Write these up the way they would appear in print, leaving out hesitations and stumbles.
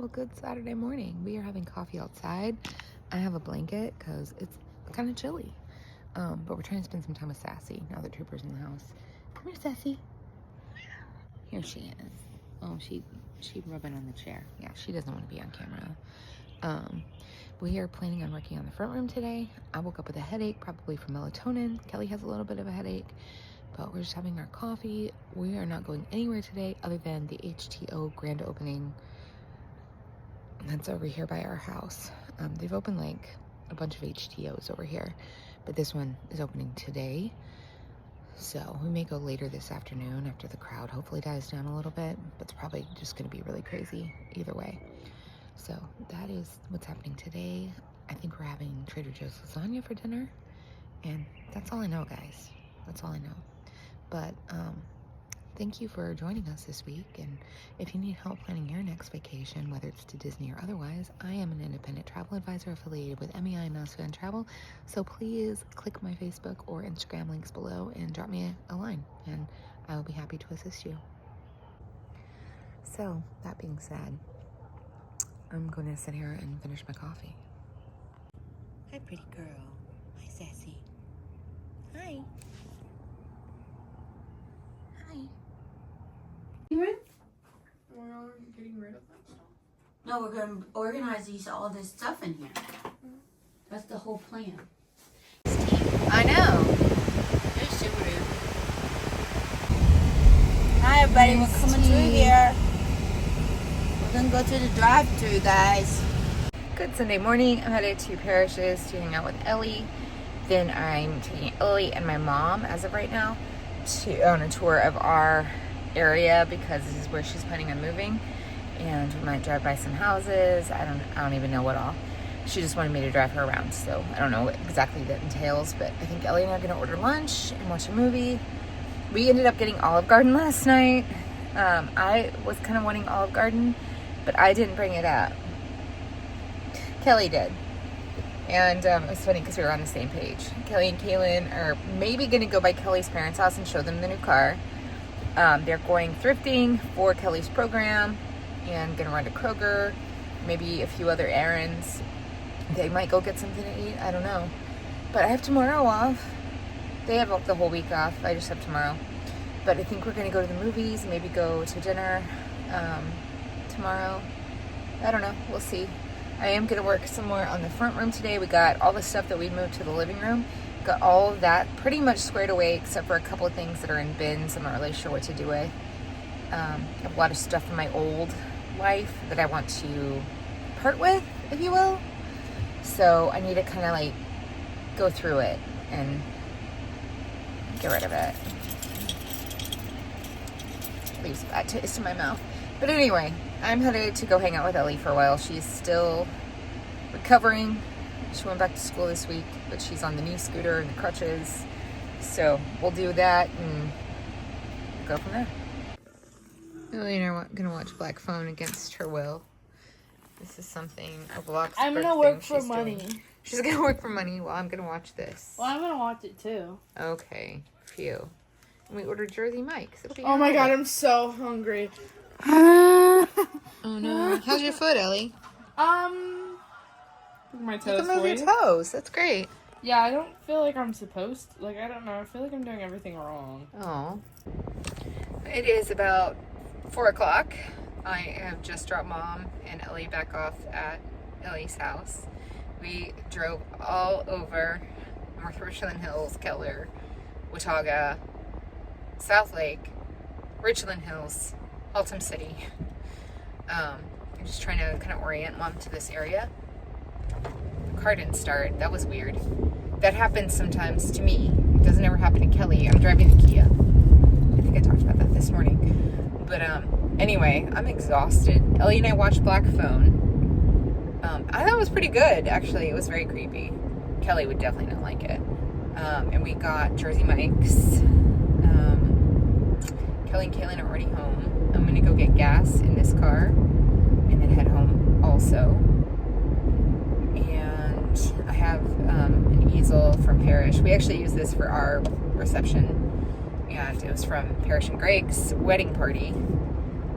Well, good Saturday morning. We are having coffee outside. I have a blanket because it's kind of chilly. But we're trying to spend some time with Sassy now that Trooper's in the house. Come here, Sassy. Here she is. Oh, she rubbing on the chair. Yeah, she doesn't want to be on camera. We are planning on working on the front room today. I woke up with a headache, probably from melatonin. Kelly has a little bit of a headache, but we're just having our coffee. We are not going anywhere today other than the HTO grand opening. That's over here by our house. They've opened like a bunch of HTOs over here, but this one is opening today. So we may go later this afternoon after the crowd hopefully dies down a little bit, but it's probably just gonna be really crazy either way. So that is what's happening today. I think we're having Trader Joe's lasagna for dinner, and that's all I know, guys. That's all I know. But thank you for joining us this week, and if you need help planning your next vacation, whether it's to Disney or otherwise, I am an independent travel advisor affiliated with MEI Mouse Fan Travel, so please click my Facebook or Instagram links below and drop me a line, and I will be happy to assist you. So, that being said, I'm going to sit here and finish my coffee. Hi, pretty girl. Hi, Sassy. Hi. Hi. We're getting rid of that stuff. No, we're going to organize all this stuff in here. That's the whole plan. I know. There's Subaru. Hi, everybody. We're coming through here. We're going to go through the drive-thru, guys. Good Sunday morning. I'm headed to Parrish's to hang out with Ellie. Then I'm taking Ellie and my mom, as of right now, on a tour of our area because this is where she's planning on moving. And we might drive by some houses. I don't even know what all. She just wanted me to drive her around, so I don't know what exactly that entails, but I think Ellie and I are going to order lunch and watch a movie. We ended up getting Olive Garden last night. I was kind of wanting Olive Garden, but I didn't bring it up. Kelly did. And it was funny because we were on the same page. Kelly and Kaylin are maybe going to go by Kelly's parents' house and show them the new car. They're going thrifting for Kelly's program and going to run to Kroger, maybe a few other errands. They might go get something to eat. I don't know. But I have tomorrow off. They have the whole week off. I just have tomorrow. But I think we're going to go to the movies, maybe go to dinner tomorrow. I don't know. We'll see. I am going to work some more on the front room today. We got all the stuff that we moved to the living room. Got all of that pretty much squared away except for a couple of things that are in bins I'm not really sure what to do with. I have a lot of stuff from my old life that I want to part with, if you will. So I need to kind of like go through it and get rid of it. Leaves a bad taste in my mouth. But anyway, I'm headed to go hang out with Ellie for a while. She's still recovering. She went back to school this week, but she's on the knee scooter and the crutches. So we'll do that and go from there. Ellie and I are going to watch Black Phone against her will. This is something a Bloxburg I'm gonna work for money. She's going to work for money while I'm going to watch this. Well, I'm gonna watch it too. Okay, phew. And we ordered Jersey Mike's. It'll be Oh my god, I'm so hungry. Oh no. How's your foot, Ellie? My You toes can move for your you. toes. That's great. Yeah, I don't feel like I'm supposed to. Like, I don't know. I feel like I'm doing everything wrong. Oh. It is about 4 o'clock. I have just dropped Mom and Ellie back off at Ellie's house. We drove all over North Richland Hills, Keller, Watauga, South Lake, Richland Hills, Altum City. I'm just trying to kind of orient Mom to this area. The car didn't start. That was weird. That happens sometimes to me. It doesn't ever happen to Kelly. I'm driving the Kia. I think I talked about that this morning. But anyway, I'm exhausted. Ellie and I watched Black Phone. I thought it was pretty good, actually. It was very creepy. Kelly would definitely not like it. And we got Jersey Mike's. Kelly and Kaylin are already home. I'm going to go get gas in this car and then head home also. And I have an easel from Parrish. We actually use this for our reception. And it was from Parrish and Greg's wedding party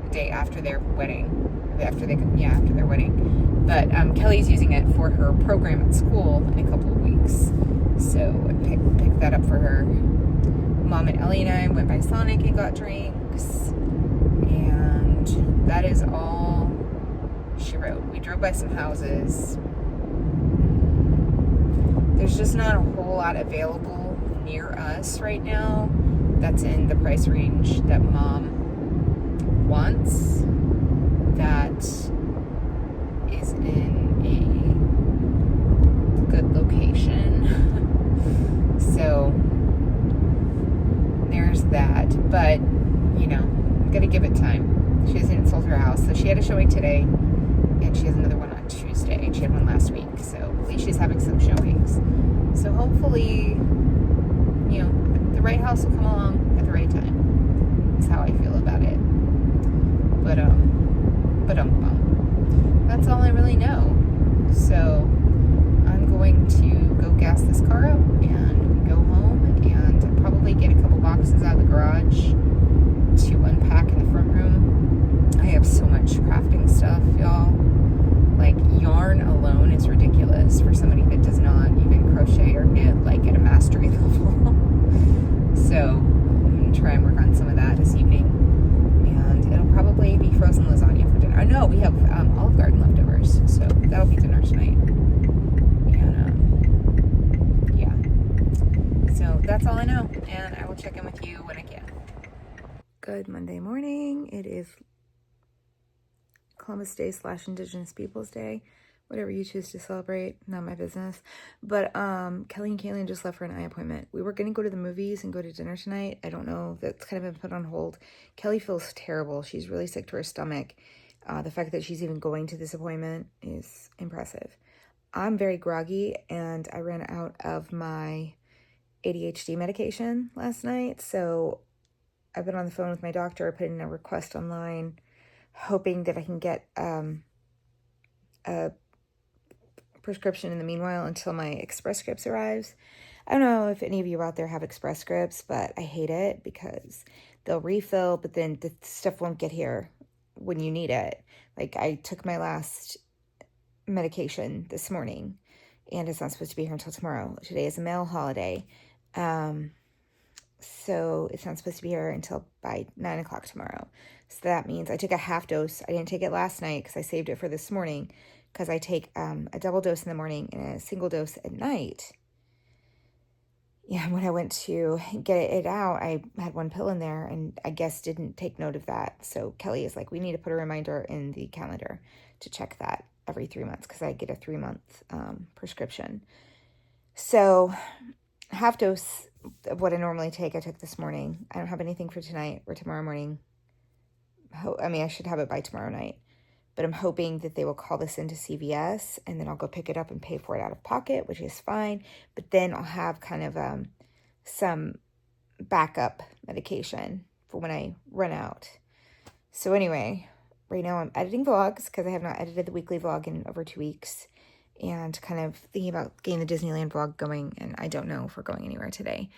the day after their wedding. after their wedding. But Kelly's using it for her program at school in a couple of weeks. So I picked that up for her. Mom and Ellie and I went by Sonic and got drinks. And that is all she wrote. We drove by some houses. There's just not a whole lot available near us right now that's in the price range that Mom wants, that is in a good location. So there's that. But, you know, gotta give it time. She hasn't sold her house. So she had a showing today, and she has another one on Tuesday, and she had one last week. So at least she's having some showings. So hopefully, you know, the right house will come along at the right time. That's how I feel about it. But that's all I really know. So I'm going to go gas this car up and go home and probably get a couple boxes out of the garage to unpack in the front room. I have so much crafting stuff, y'all. Like, yarn alone is ridiculous for somebody that does not even crochet or knit, like, at a mastery level. So I'm going to try and work on some of that this evening. And it'll probably be frozen lasagna for dinner. No, we have Olive Garden leftovers, so that'll be dinner tonight. And, yeah. So that's all I know, and I will check in with you when I can. Good Monday morning. It is Columbus Day / Indigenous Peoples Day, whatever you choose to celebrate, not my business. But Kelly and Kaylin just left for an eye appointment. We were going to go to the movies and go to dinner tonight. I don't know, that's kind of been put on hold. Kelly feels terrible. She's really sick to her stomach. The fact that she's even going to this appointment is impressive. I'm very groggy, and I ran out of my ADHD medication last night, so I've been on the phone with my doctor, putting a request online, hoping that I can get a prescription in the meanwhile until my Express Scripts arrives. I don't know if any of you out there have Express Scripts, but I hate it because they'll refill, but then the stuff won't get here when you need it. Like, I took my last medication this morning, and it's not supposed to be here until tomorrow. Today is a male holiday, so it's not supposed to be here until by 9 o'clock tomorrow. So that means I took a half dose. I didn't take it last night because I saved it for this morning, because I take a double dose in the morning and a single dose at night. Yeah, when I went to get it out, I had one pill in there and I guess didn't take note of that. So Kelly is like, we need to put a reminder in the calendar to check that every 3 months, because I get a 3-month prescription. So half dose of what I normally take, I took this morning. I don't have anything for tonight or tomorrow morning. I mean, I should have it by tomorrow night. But I'm hoping that they will call this into CVS, and then I'll go pick it up and pay for it out of pocket, which is fine. But then I'll have kind of some backup medication for when I run out. So anyway, right now I'm editing vlogs because I have not edited the weekly vlog in over 2 weeks, and kind of thinking about getting the Disneyland vlog going, and I don't know if we're going anywhere today.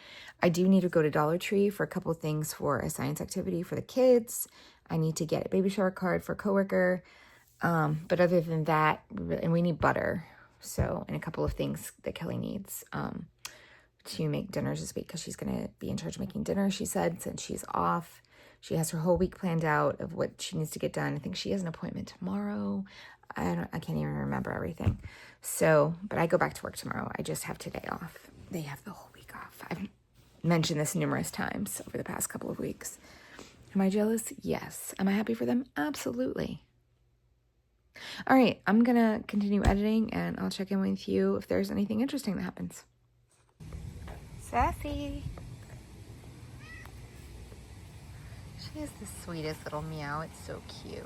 I do need to go to Dollar Tree for a couple of things for a science activity for the kids. I need to get a baby shower card for a coworker. But other than that, and we need butter, so, and a couple of things that Kelly needs to make dinners this week, because she's going to be in charge of making dinner, she said, since she's off. She has her whole week planned out of what she needs to get done. I think she has an appointment tomorrow. I can't even remember everything. So, but I go back to work tomorrow. I just have today off. They have the whole week off. I've mentioned this numerous times over the past couple of weeks. Am I jealous? Yes. Am I happy for them? Absolutely. All right, I'm going to continue editing, and I'll check in with you if there's anything interesting that happens. Sassy. She is the sweetest little meow. It's so cute.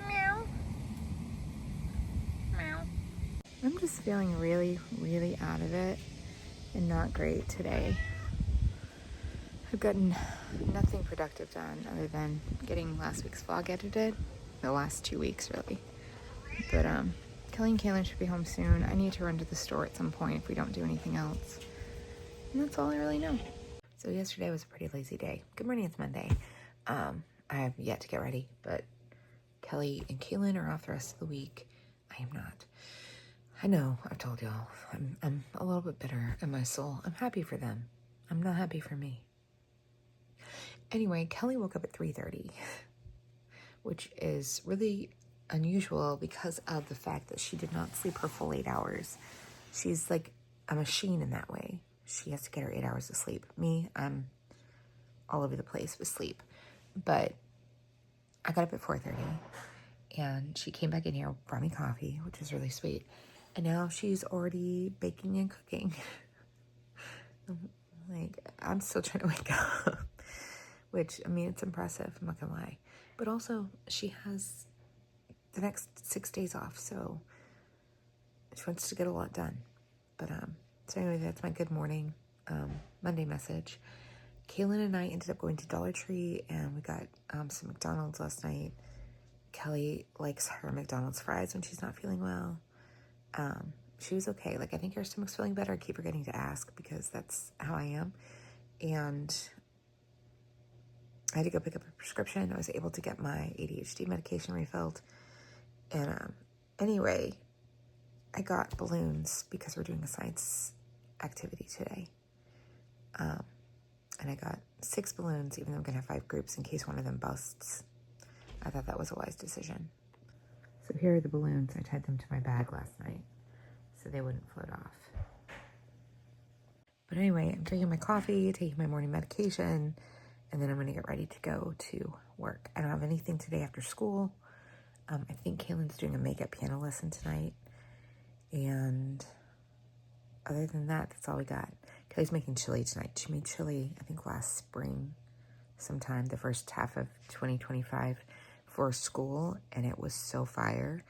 Meow. Meow. I'm just feeling really, really out of it and not great today. I've gotten nothing productive done other than getting last week's vlog edited. The last 2 weeks, really. But Kelly and Kaylin should be home soon. I need to run to the store at some point if we don't do anything else. And that's all I really know. So yesterday was a pretty lazy day. Good morning, it's Monday. I have yet to get ready, but Kelly and Kaylin are off the rest of the week. I am not. I know, I've told y'all, I'm a little bit bitter in my soul. I'm happy for them. I'm not happy for me. Anyway, Kelly woke up at 3:30, which is really unusual because of the fact that she did not sleep her full 8 hours. She's like a machine in that way. She has to get her 8 hours of sleep. Me, I'm all over the place with sleep. But I got up at 4:30 and she came back in here, brought me coffee, which was really sweet. And now she's already baking and cooking. Like, I'm still trying to wake up, which, I mean, it's impressive, I'm not gonna lie. But also, she has the next 6 days off, so she wants to get a lot done. But, so anyway, that's my good morning Monday message. Kaylin and I ended up going to Dollar Tree, and we got some McDonald's last night. Kelly likes her McDonald's fries when she's not feeling well. She was okay. Like, I think her stomach's feeling better. I keep forgetting to ask because that's how I am. And I had to go pick up a prescription. I was able to get my ADHD medication refilled. And anyway, I got balloons because we're doing a science activity today. And I got 6 balloons, even though I'm going to have 5 groups in case one of them busts. I thought that was a wise decision. So here are the balloons. I tied them to my bag last night so they wouldn't float off. But anyway, I'm drinking my coffee, taking my morning medication, and then I'm going to get ready to go to work. I don't have anything today after school. I think Kaylin's doing a makeup piano lesson tonight. And other than that, that's all we got. Kelly's making chili tonight. She made chili, I think, last spring sometime, the first half of 2025 for school, and it was so fire.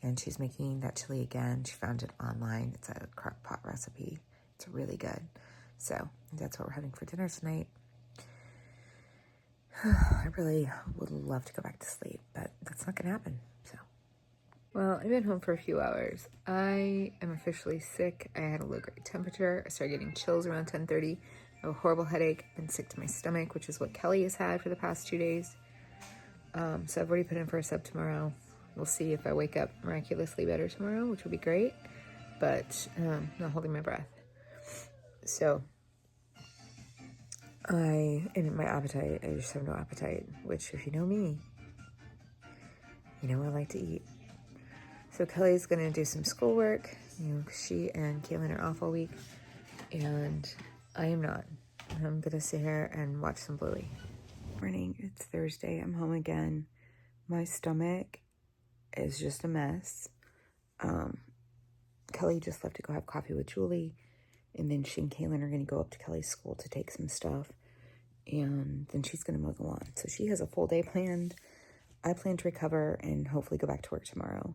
And she's making that chili again. She found it online. It's a crock pot recipe. It's really good. So that's what we're having for dinner tonight. I really would love to go back to sleep, but that's not going to happen. So, well, I've been home for a few hours. I am officially sick. I had a low-grade temperature. I started getting chills around 10:30. I have a horrible headache. I've been sick to my stomach, which is what Kelly has had for the past 2 days. So I've already put in for a sub tomorrow. We'll see if I wake up miraculously better tomorrow, which would be great. But not holding my breath. So and my appetite, I just have no appetite, which if you know me, you know I like to eat. So Kelly's going to do some schoolwork. You know, she and Kaylin are off all week. And I am not. I'm going to sit here and watch some Bluey. Morning, it's Thursday. I'm home again. My stomach is just a mess. Kelly just left to go have coffee with Julie. And then she and Kaylin are going to go up to Kelly's school to take some stuff. And then she's going to mow the lawn. So she has a full day planned. I plan to recover and hopefully go back to work tomorrow.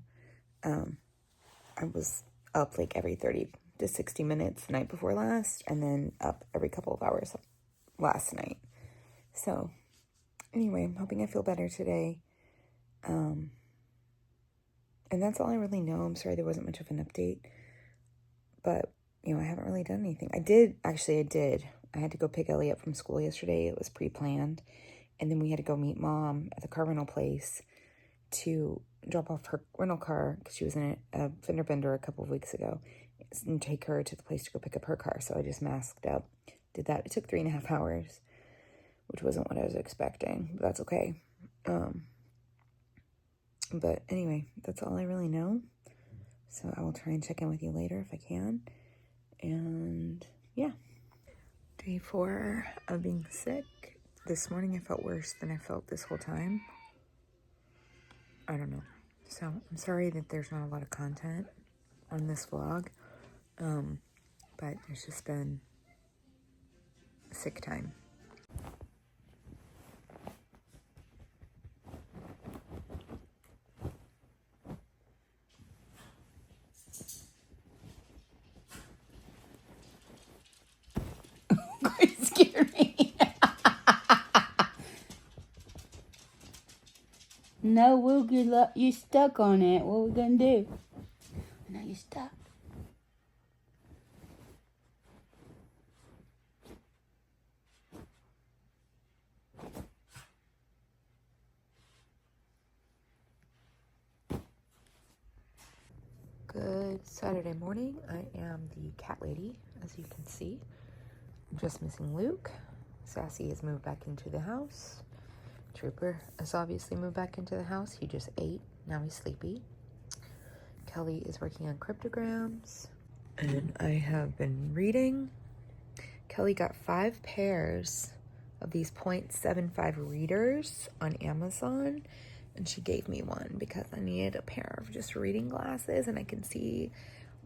I was up like every 30 to 60 minutes the night before last. And then up every couple of hours last night. So anyway, I'm hoping I feel better today. And that's all I really know. I'm sorry there wasn't much of an update. But you know, I haven't really done anything. I did. I had to go pick Ellie up from school yesterday. It was pre-planned. And then we had to go meet Mom at the car rental place to drop off her rental car because she was in a fender bender a couple of weeks ago and take her to the place to go pick up her car. So I just masked up, did that. It took 3.5 hours, which wasn't what I was expecting, but that's okay. But anyway, that's all I really know. So I will try and check in with you later if I can. And yeah. Day 4 of being sick. This morning I felt worse than I felt this whole time. I don't know. So I'm sorry that there's not a lot of content on this vlog. But it's just been a sick time. It scared me. No, we'll get you stuck on it. What are we gonna do? Now you're stuck. It's Saturday morning. I am the cat lady, as you can see. I'm just missing Luke. Sassy has moved back into the house. Trooper has obviously moved back into the house. He just ate. Now he's sleepy. Kelly is working on cryptograms. And I have been reading. Kelly got 5 pairs of these 0.75 readers on Amazon. And she gave me one because I needed a pair of just reading glasses and I can see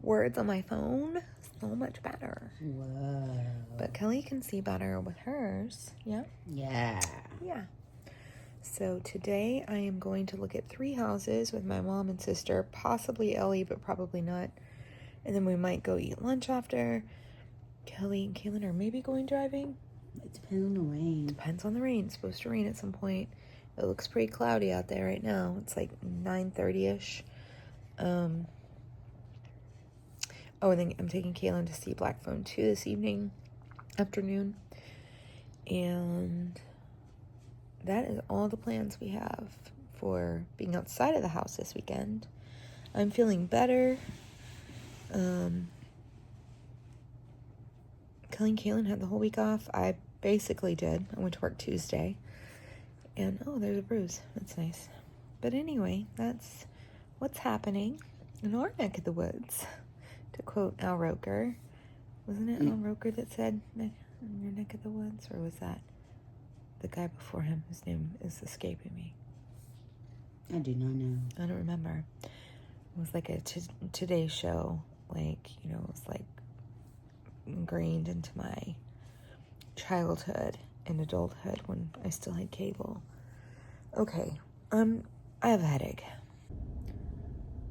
words on my phone so much better. Whoa. But Kelly can see better with hers. Yeah? Yeah. Yeah. So today I am going to look at 3 houses with my mom and sister, possibly Ellie, but probably not. And then we might go eat lunch after. Kelly and Kaylin are maybe going driving. It depends on the rain. Depends on the rain. It's supposed to rain at some point. It looks pretty cloudy out there right now. It's like 9:30ish. Oh, and then I'm taking Kaylin to see Black Phone 2 this afternoon. And that is all the plans we have for being outside of the house this weekend. I'm feeling better. Kelly and Kaylin had the whole week off. I basically did. I went to work Tuesday. And, oh, there's a bruise. That's nice. But anyway, that's what's happening in our neck of the woods. To quote Al Roker. Wasn't it Al Roker that said, in your neck of the woods? Or was that the guy before him? His name is escaping me. I do not know. I don't remember. It was like a Today show. Like, you know, it was like ingrained into my childhood and adulthood when I still had cable. Okay, I have a headache.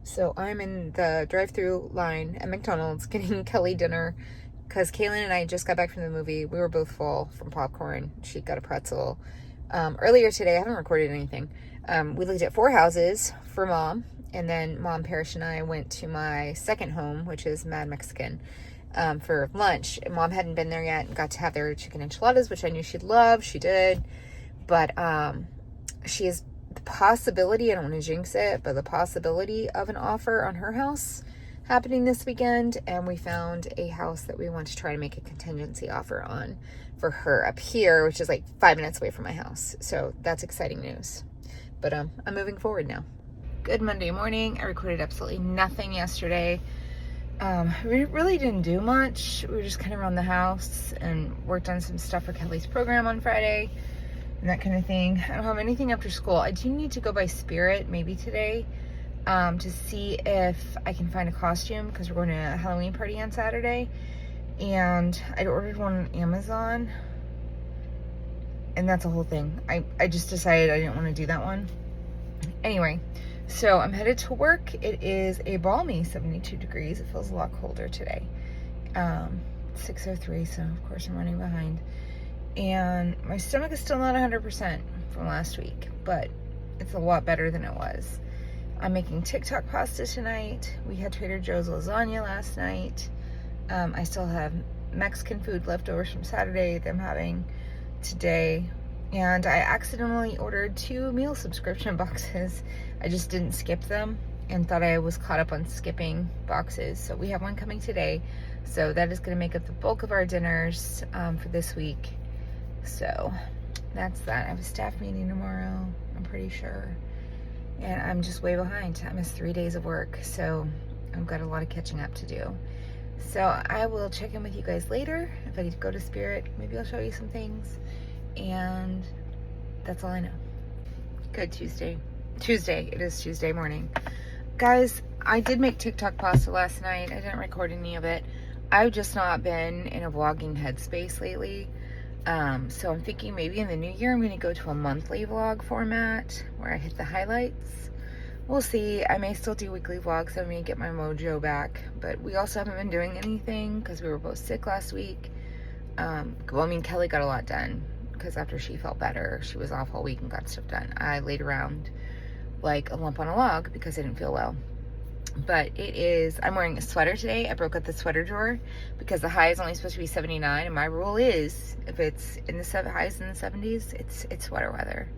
So I'm in the drive-through line at McDonald's getting Kelly dinner because Kaylin and I just got back from the movie. We were both full from popcorn. She got a pretzel. Earlier today, I haven't recorded anything. We looked at 4 houses for Mom, and then Mom, Parrish, and I went to my second home, which is Mad Mexican, for lunch. And Mom hadn't been there yet and got to have their chicken enchiladas, which I knew she'd love. She did. But she has the possibility, I don't want to jinx it, but the possibility of an offer on her house happening this weekend. And we found a house that we want to try to make a contingency offer on for her up here, which is like 5 minutes away from my house. So that's exciting news. But I'm moving forward now. Good Monday morning. I recorded absolutely nothing yesterday. We really didn't do much. We were just kind of around the house and worked on some stuff for Kelly's program on Friday and that kind of thing. I don't have anything after school. I do need to go by Spirit maybe today to see if I can find a costume because we're going to a Halloween party on Saturday. And I ordered one on Amazon. And that's a whole thing. I just decided I didn't want to do that one. Anyway. So I'm headed to work. It is a balmy 72 degrees. It feels a lot colder today. 6:03, so of course I'm running behind. And my stomach is still not 100% from last week, but it's a lot better than it was. I'm making TikTok pasta tonight. We had Trader Joe's lasagna last night. I still have Mexican food leftovers from Saturday that I'm having today. And I accidentally ordered 2 meal subscription boxes. I just didn't skip them and thought I was caught up on skipping boxes. So we have one coming today. So that is going to make up the bulk of our dinners for this week. So that's that. I have a staff meeting tomorrow, I'm pretty sure. And I'm just way behind. I missed 3 days of work. So I've got a lot of catching up to do. So I will check in with you guys later. If I need to go to Spirit, maybe I'll show you some things. And that's all I know. Good Tuesday. It is Tuesday morning. Guys, I did make TikTok pasta last night. I didn't record any of it. I've just not been in a vlogging headspace lately. So I'm thinking maybe in the new year I'm going to go to a monthly vlog format where I hit the highlights. We'll see. I may still do weekly vlogs. I may get my mojo back. But we also haven't been doing anything because we were both sick last week. Kelly got a lot done. Because after she felt better, she was off all week and got stuff done. I laid around like a lump on a log because I didn't feel well. But I'm wearing a sweater today. I broke out the sweater drawer because the high is only supposed to be 79. And my rule is if it's in the highs in the 70s, it's sweater weather.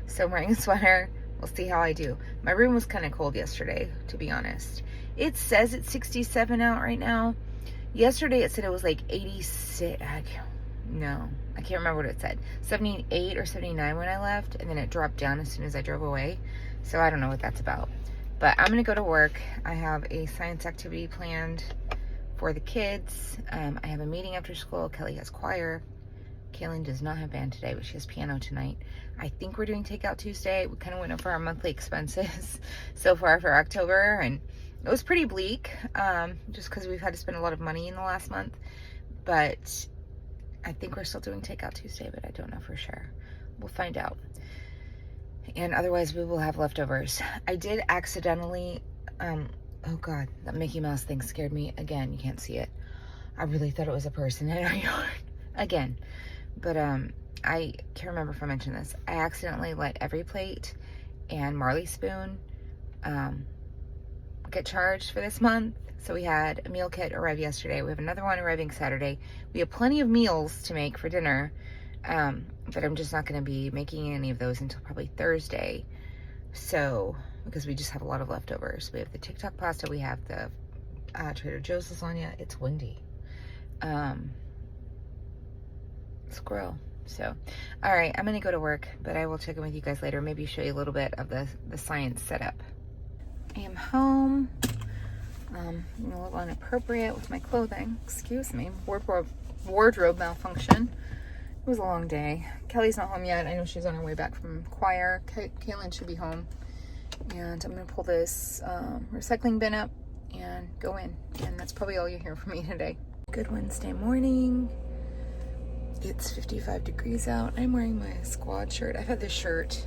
So I'm wearing a sweater. We'll see how I do. My room was kind of cold yesterday, to be honest. It says it's 67 out right now. Yesterday it said it was like 86. I can't remember what it said. 78 or 79 when I left, and then it dropped down as soon as I drove away. So I don't know what that's about. But I'm gonna go to work. I have a science activity planned for the kids. I have a meeting after school. Kelly has choir. Kaylin does not have band today, but she has piano tonight. I think we're doing takeout Tuesday. We kind of went over our monthly expenses so far for October, and it was pretty bleak, just because we've had to spend a lot of money in the last month. But I think we're still doing takeout Tuesday, but I don't know for sure. We'll find out. And otherwise, we will have leftovers. I did accidentally, oh God, that Mickey Mouse thing scared me again. You can't see it. I really thought it was a person in our yard again. But I can't remember if I mentioned this. I accidentally let Every Plate and Marley Spoon get charged for this month. So we had a meal kit arrive yesterday. We have another one arriving Saturday. We have plenty of meals to make for dinner, but I'm just not going to be making any of those until probably Thursday. So, because we just have a lot of leftovers. We have the TikTok pasta. We have the Trader Joe's lasagna. It's windy. Squirrel. So, all right, I'm going to go to work, but I will check in with you guys later. Maybe show you a little bit of the science setup. I am home. I'm a little inappropriate with my clothing. Excuse me. Wardrobe malfunction. It was a long day. Kelly's not home yet. I know she's on her way back from choir. Kaylin should be home. And I'm going to pull this recycling bin up and go in. And that's probably all you hear from me today. Good Wednesday morning. It's 55 degrees out. I'm wearing my squad shirt. I've had this shirt.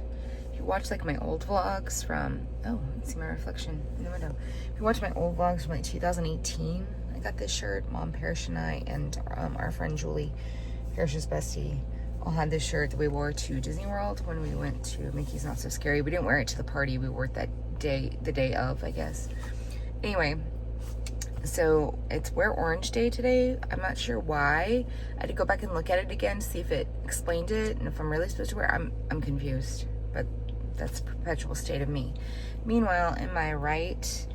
If you watch like my old vlogs from, oh, you can see my reflection in the window. If you watch my old vlogs from like 2018, I got this shirt. Mom, Parrish, and I, and our friend Julie, Parrish's bestie, all had this shirt that we wore to Disney World when we went to Mickey's Not So Scary. We didn't wear it to the party. We wore it that day, the day of, I guess. Anyway, so it's Wear Orange Day today. I'm not sure why. I had to go back and look at it again to see if it explained it and if I'm really supposed to wear. I'm confused, but that's a perpetual state of me. Meanwhile, in my right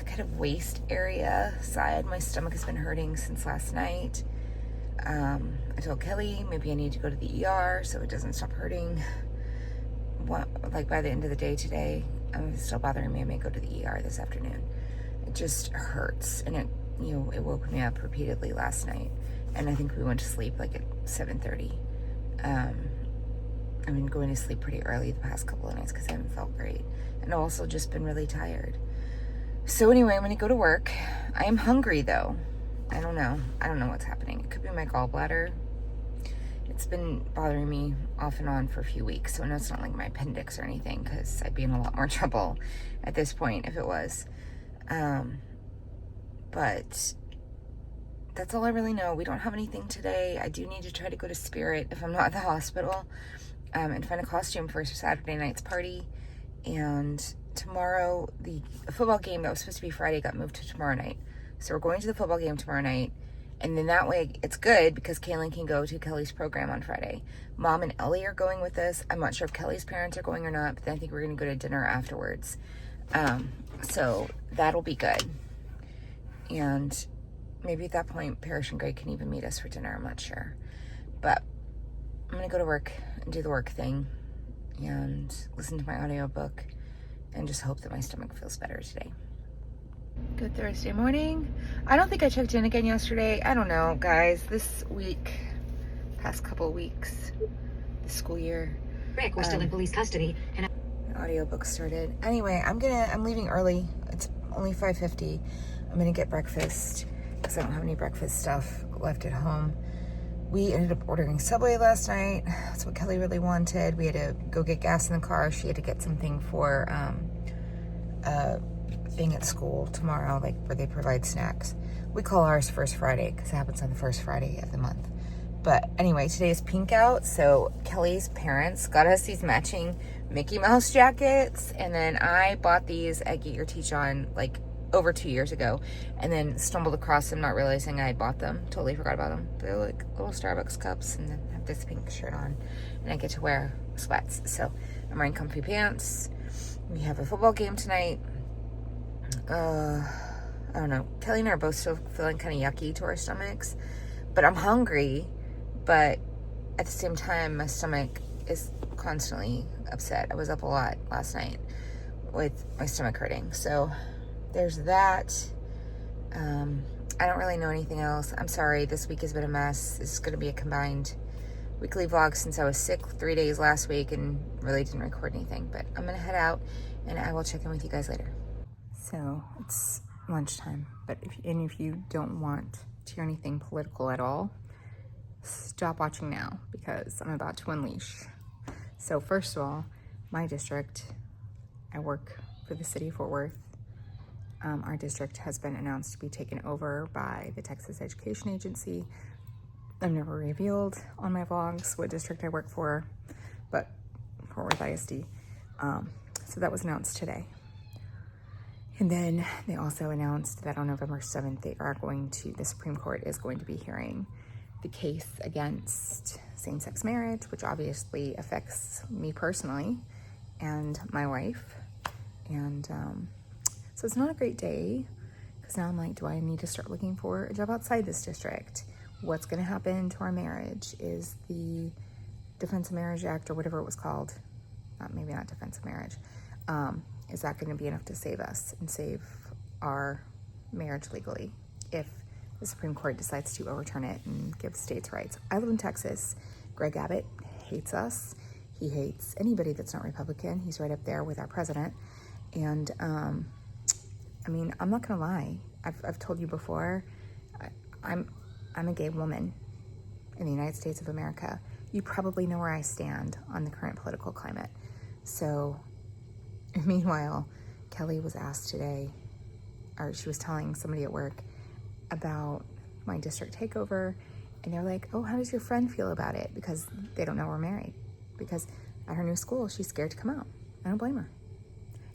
kind of waist area side, my stomach has been hurting since last night. I told Kelly maybe I need to go to the ER so it doesn't stop hurting. Like by the end of the day today, it's still bothering me. I may go to the ER this afternoon. It just hurts, and it woke me up repeatedly last night, and I think we went to sleep like at 7:30. I've been going to sleep pretty early the past couple of nights because I haven't felt great, and I've also just been really tired. So anyway, I'm gonna go to work. I am hungry though. I don't know what's happening. It could be my gallbladder. It's been bothering me off and on for a few weeks, so I know it's not like my appendix or anything, because I'd be in a lot more trouble at this point if it was. But that's all I really know. We don't have anything today. I do need to try to go to Spirit if I'm not at the hospital, and find a costume for Saturday night's party. And tomorrow, the football game that was supposed to be Friday got moved to tomorrow night. So we're going to the football game tomorrow night. And then that way it's good because Kaylin can go to Kelly's program on Friday. Mom and Ellie are going with us. I'm not sure if Kelly's parents are going or not, but then I think we're going to go to dinner afterwards. So that'll be good. And maybe at that point, Parrish and Greg can even meet us for dinner. I'm not sure. But I'm going to go to work and do the work thing and listen to my audiobook and just hope that my stomach feels better today. Good Thursday morning. I don't think I checked in again yesterday. I don't know, guys. This week, past couple of weeks, this school year. Rick, we're still in police custody. And the audiobook started. Anyway, I'm leaving early. It's only 5:50. I'm gonna get breakfast because I don't have any breakfast stuff left at home. We ended up ordering Subway last night. That's what Kelly really wanted. We had to go get gas in the car. She had to get something for thing at school tomorrow, like where they provide snacks. We call ours First Friday because it happens on the first Friday of the month. But anyway, today is pink out, so Kelly's parents got us these matching Mickey Mouse jackets, and then I bought these at Get Your Teach On like over 2 years ago, and then stumbled across them not realizing I had bought them. Totally forgot about them. They're like little Starbucks cups, and then I have this pink shirt on, and I get to wear sweats. So I'm wearing comfy pants. We have a football game tonight. I don't know. Kelly and I are both still feeling kind of yucky to our stomachs, but I'm hungry. But at the same time, my stomach is constantly upset. I was up a lot last night with my stomach hurting. So there's that. I don't really know anything else. I'm sorry. This week has been a mess. This is going to be a combined weekly vlog since I was sick 3 days last week and really didn't record anything. But I'm going to head out and I will check in with you guys later. So it's lunchtime, but if you don't want to hear anything political at all, stop watching now because I'm about to unleash. So first of all, my district, I work for the city of Fort Worth. Our district has been announced to be taken over by the Texas Education Agency. I've never revealed on my vlogs what district I work for, but Fort Worth ISD. So that was announced today. And then they also announced that on November 7th, the Supreme Court is going to be hearing the case against same-sex marriage, which obviously affects me personally and my wife. And so it's not a great day because now I'm like, do I need to start looking for a job outside this district? What's going to happen to our marriage? Is the Defense of Marriage Act or whatever it was called, maybe not Defense of Marriage, is that going to be enough to save us and save our marriage legally if the Supreme Court decides to overturn it and give states rights? I live in Texas. Greg Abbott hates us. He hates anybody that's not Republican. He's right up there with our president. And I mean, I'm not gonna lie. I've told you before, I'm a gay woman in the United States of America. You probably know where I stand on the current political climate. So meanwhile, Kelly was asked today, or she was telling somebody at work about my district takeover, and they're like, oh, how does your friend feel about it? Because they don't know we're married. Because at her new school, she's scared to come out. I don't blame her.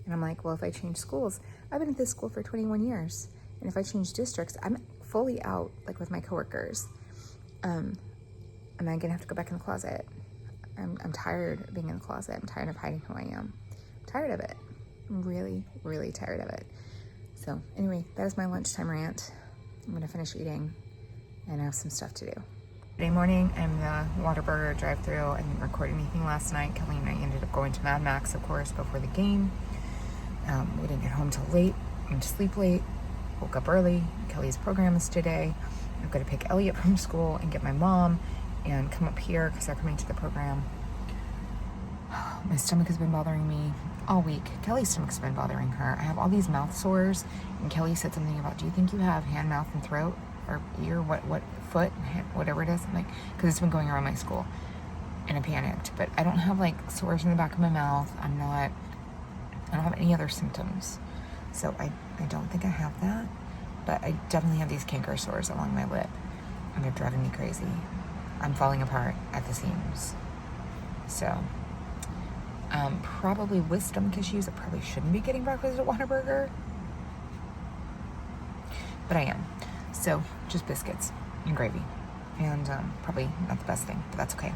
And I'm like, well, if I change schools, I've been at this school for 21 years. And if I change districts, I'm fully out, like with my coworkers. Am I gonna have to go back in the closet? I'm tired of being in the closet. I'm tired of hiding who I am. I'm tired of it. I'm really, really tired of it. So anyway, that is my lunchtime rant. I'm gonna finish eating and I have some stuff to do. Today morning, I'm the Whataburger drive-thru. I didn't record anything last night. Kelly and I ended up going to Mad Max, of course, before the game. We didn't get home till late. I went to sleep late. Woke up early. Kelly's program is today. I've got to pick Elliot from school and get my mom and come up here because they're coming to the program. My stomach has been bothering me all week. Kelly's stomach's been bothering her. I have all these mouth sores, and Kelly said something about, do you think you have hand, mouth, and throat? Or ear, what foot, whatever it is. I'm like, because it's been going around my school. And I panicked. But I don't have like sores in the back of my mouth. I don't have any other symptoms. So I don't think I have that. But I definitely have these canker sores along my lip. And they're driving me crazy. I'm falling apart at the seams. So, probably with stomach issues, I probably shouldn't be getting breakfast at Whataburger. But I am. So, just biscuits and gravy. And probably not the best thing, but that's okay.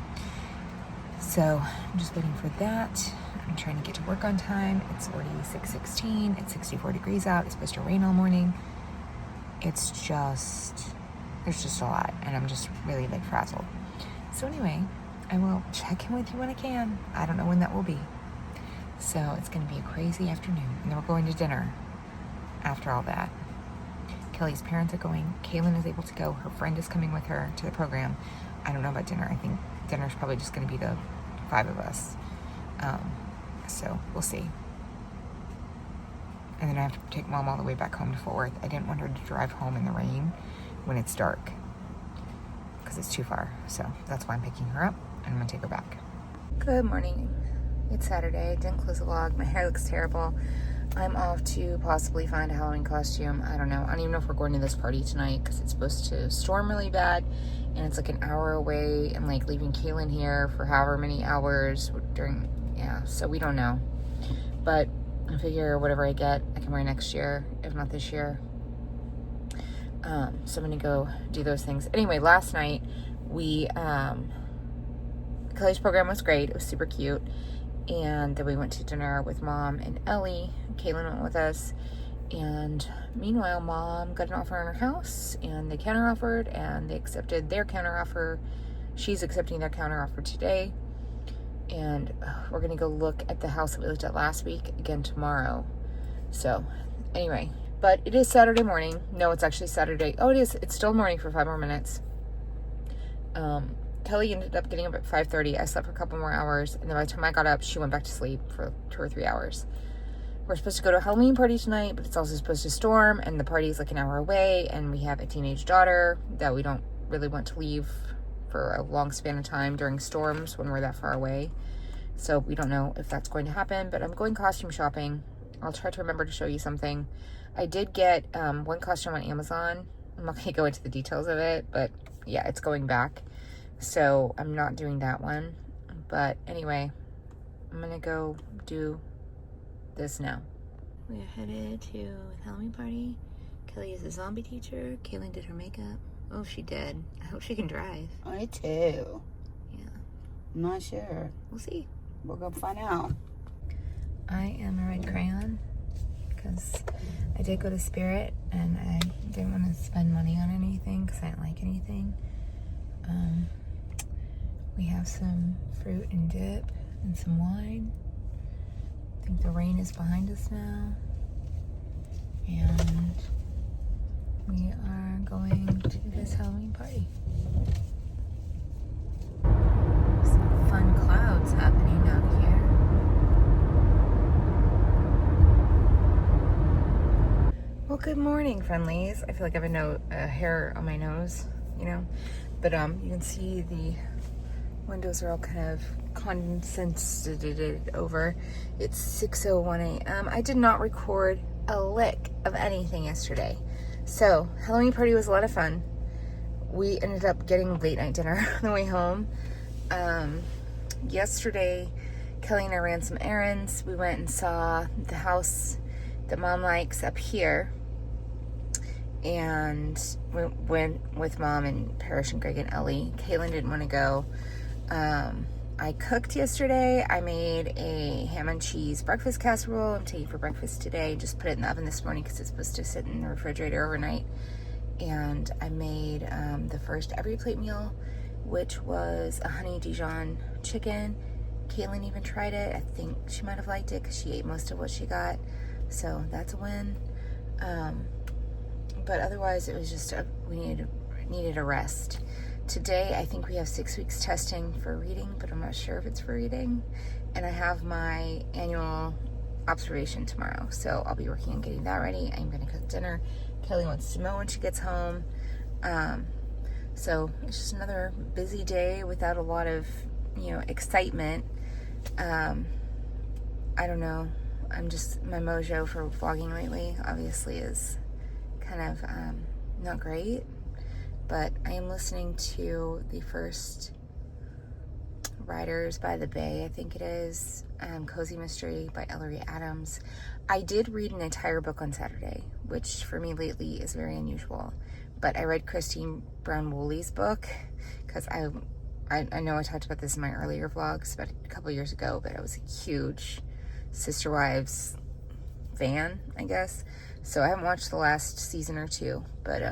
So, I'm just waiting for that. I'm trying to get to work on time. It's already 6:16. It's 64 degrees out. It's supposed to rain all morning. It's just, there's just a lot. And I'm just really like frazzled. So anyway, I will check in with you when I can. I don't know when that will be. So it's going to be a crazy afternoon. And then we're going to dinner after all that. Kelly's parents are going. Kaylin is able to go. Her friend is coming with her to the program. I don't know about dinner. I think dinner's probably just going to be the 5 of us. So we'll see. And then I have to take mom all the way back home to Fort Worth. I didn't want her to drive home in the rain when it's dark because it's too far. So that's why I'm picking her up and I'm going to take her back. Good morning. It's Saturday. I didn't close the vlog. My hair looks terrible. I'm off to possibly find a Halloween costume. I don't know. I don't even know if we're going to this party tonight because it's supposed to storm really bad and it's like an hour away and like leaving Kaylin here for however many hours during, yeah, so we don't know. But I figure whatever I get, I can wear next year, if not this year. So I'm gonna go do those things. Anyway, last night we, Kelly's program was great. It was super cute. And then we went to dinner with mom and Ellie. Kaylin went with us. And meanwhile, Mom got an offer on her house, and they counteroffered, and they accepted their counteroffer. She's accepting their counteroffer today. And we're going to go look at the house that we looked at last week again tomorrow. So, anyway. But it is Saturday morning. No, it's actually Saturday. Oh, it is. It's still morning for 5 more minutes. Kelly ended up getting up at 5:30. I slept for a couple more hours. And then by the time I got up, she went back to sleep for 2 or 3 hours. We're supposed to go to a Halloween party tonight, but it's also supposed to storm, and the party is like an hour away, and we have a teenage daughter that we don't really want to leave for a long span of time during storms when we're that far away. So we don't know if that's going to happen, but I'm going costume shopping. I'll try to remember to show you something. I did get one costume on Amazon. I'm not going to go into the details of it, but yeah, it's going back. So I'm not doing that one. But anyway, I'm going to go do this now. We're headed to a Halloween party. Kelly is a zombie teacher. Kaylin did her makeup. Oh, she did. I hope she can drive. I too. Yeah. I'm not sure. We'll see. We're gonna find out. I am a red crayon because I did go to Spirit and I didn't want to spend money on anything because I didn't like anything. We have some fruit and dip and some wine. I think the rain is behind us now. And we are going to this Halloween party. Some fun clouds happening out here. Well, good morning, friendlies. I feel like I have a hair on my nose, you know. But you can see the windows are all kind of condensated over. It's 6:01 a.m. I did not record a lick of anything yesterday. So, Halloween party was a lot of fun. We ended up getting late night dinner on the way home. Yesterday, Kelly and I ran some errands. We went and saw the house that Mom likes up here. And we went with Mom and Parrish and Greg and Ellie. Kaylin didn't want to go. I cooked yesterday. I made a ham and cheese breakfast casserole. I'm taking for breakfast today. Just put it in the oven this morning because it's supposed to sit in the refrigerator overnight. And I made the first every plate meal, which was a honey Dijon chicken. Kaylin even tried it. I think she might have liked it because she ate most of what she got. So that's a win. But otherwise, it was just we needed a rest. Today, I think we have 6 weeks testing for reading, but I'm not sure if it's for reading. And I have my annual observation tomorrow, so I'll be working on getting that ready. I'm going to cook dinner. Kelly wants to mow when she gets home. So it's just another busy day without a lot of, excitement. I don't know. My mojo for vlogging lately obviously is kind of not great. But I am listening to the first Riders by the Bay, I think it is, Cozy Mystery by Ellery Adams. I did read an entire book on Saturday, which for me lately is very unusual. But I read Christine Brown Woolley's book, because I know I talked about this in my earlier vlogs, but a couple years ago, but I was a huge Sister Wives fan, I guess. So I haven't watched the last season or two, but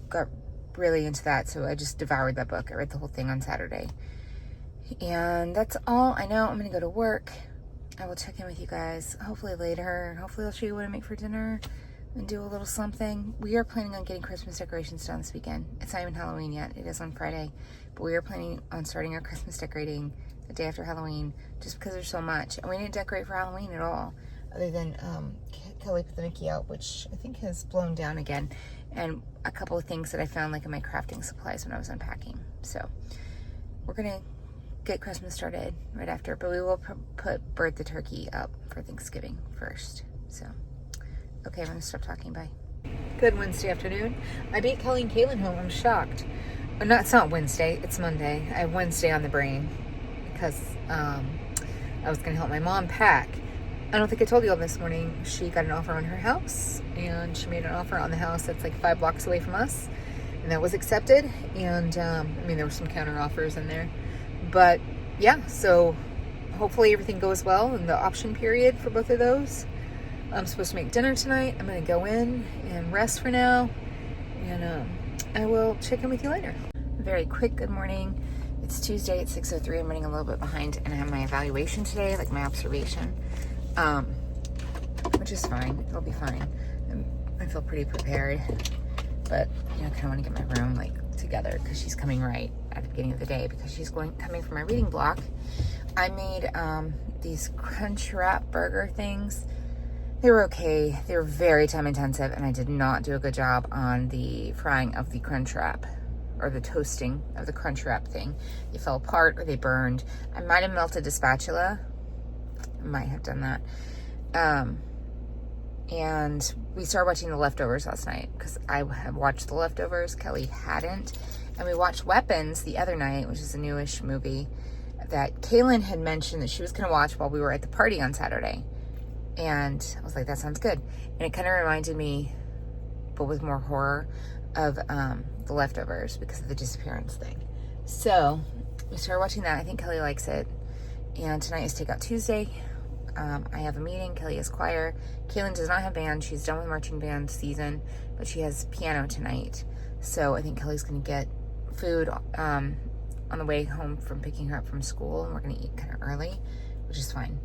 got really into that, so I just devoured that book. I read the whole thing on Saturday. And that's all I know. I'm gonna go to work. I will check in with you guys hopefully later, and hopefully I'll show you what I make for dinner and do a little something. We are planning on getting Christmas decorations done this weekend. It's not even Halloween yet. It is on Friday, but we are planning on starting our Christmas decorating the day after Halloween, just because there's so much. And we didn't decorate for Halloween at all, other than Kelly put the Mickey out, which I think has blown down again, and a couple of things that I found like in my crafting supplies when I was unpacking. So we're gonna get Christmas started right after, but we will put Bird the Turkey up for Thanksgiving first. So okay, I'm gonna stop talking. Bye. Good Wednesday afternoon. I beat Kelly and Kaylin home. I'm shocked. No, it's not Wednesday, it's Monday. I have Wednesday on the brain because I was gonna help my mom pack. I don't think I told you all this morning. She got an offer on her house, and she made an offer on the house that's like 5 blocks away from us, and that was accepted. And there were some counter offers in there, but yeah, so hopefully everything goes well in the option period for both of those. I'm supposed to make dinner tonight. I'm going to go in and rest for now. And I will check in with you later. Very quick good morning. It's Tuesday at 6:03. I'm running a little bit behind, and I have my evaluation today, like my observation, which is fine. It'll be fine. I feel pretty prepared, but you know, I kind of want to get my room like together because she's coming right at the beginning of the day because she's coming for my reading block. I made these crunch wrap burger things. They were okay. They were very time intensive, and I did not do a good job on the frying of the crunch wrap or the toasting of the crunch wrap thing. They fell apart or they burned. I might have melted a spatula. I might have done that. And we started watching The Leftovers last night because I had watched The Leftovers. Kelly hadn't. And we watched Weapons the other night, which is a newish movie that Kaylin had mentioned that she was going to watch while we were at the party on Saturday. And I was like, that sounds good. And it kind of reminded me, but with more horror, of The Leftovers because of the disappearance thing. So we started watching that. I think Kelly likes it. And tonight is Takeout Tuesday. I have a meeting. Kelly has choir. Kaylin does not have band. She's done with marching band season, but she has piano tonight. So I think Kelly's going to get food on the way home from picking her up from school, and we're going to eat kind of early, which is fine.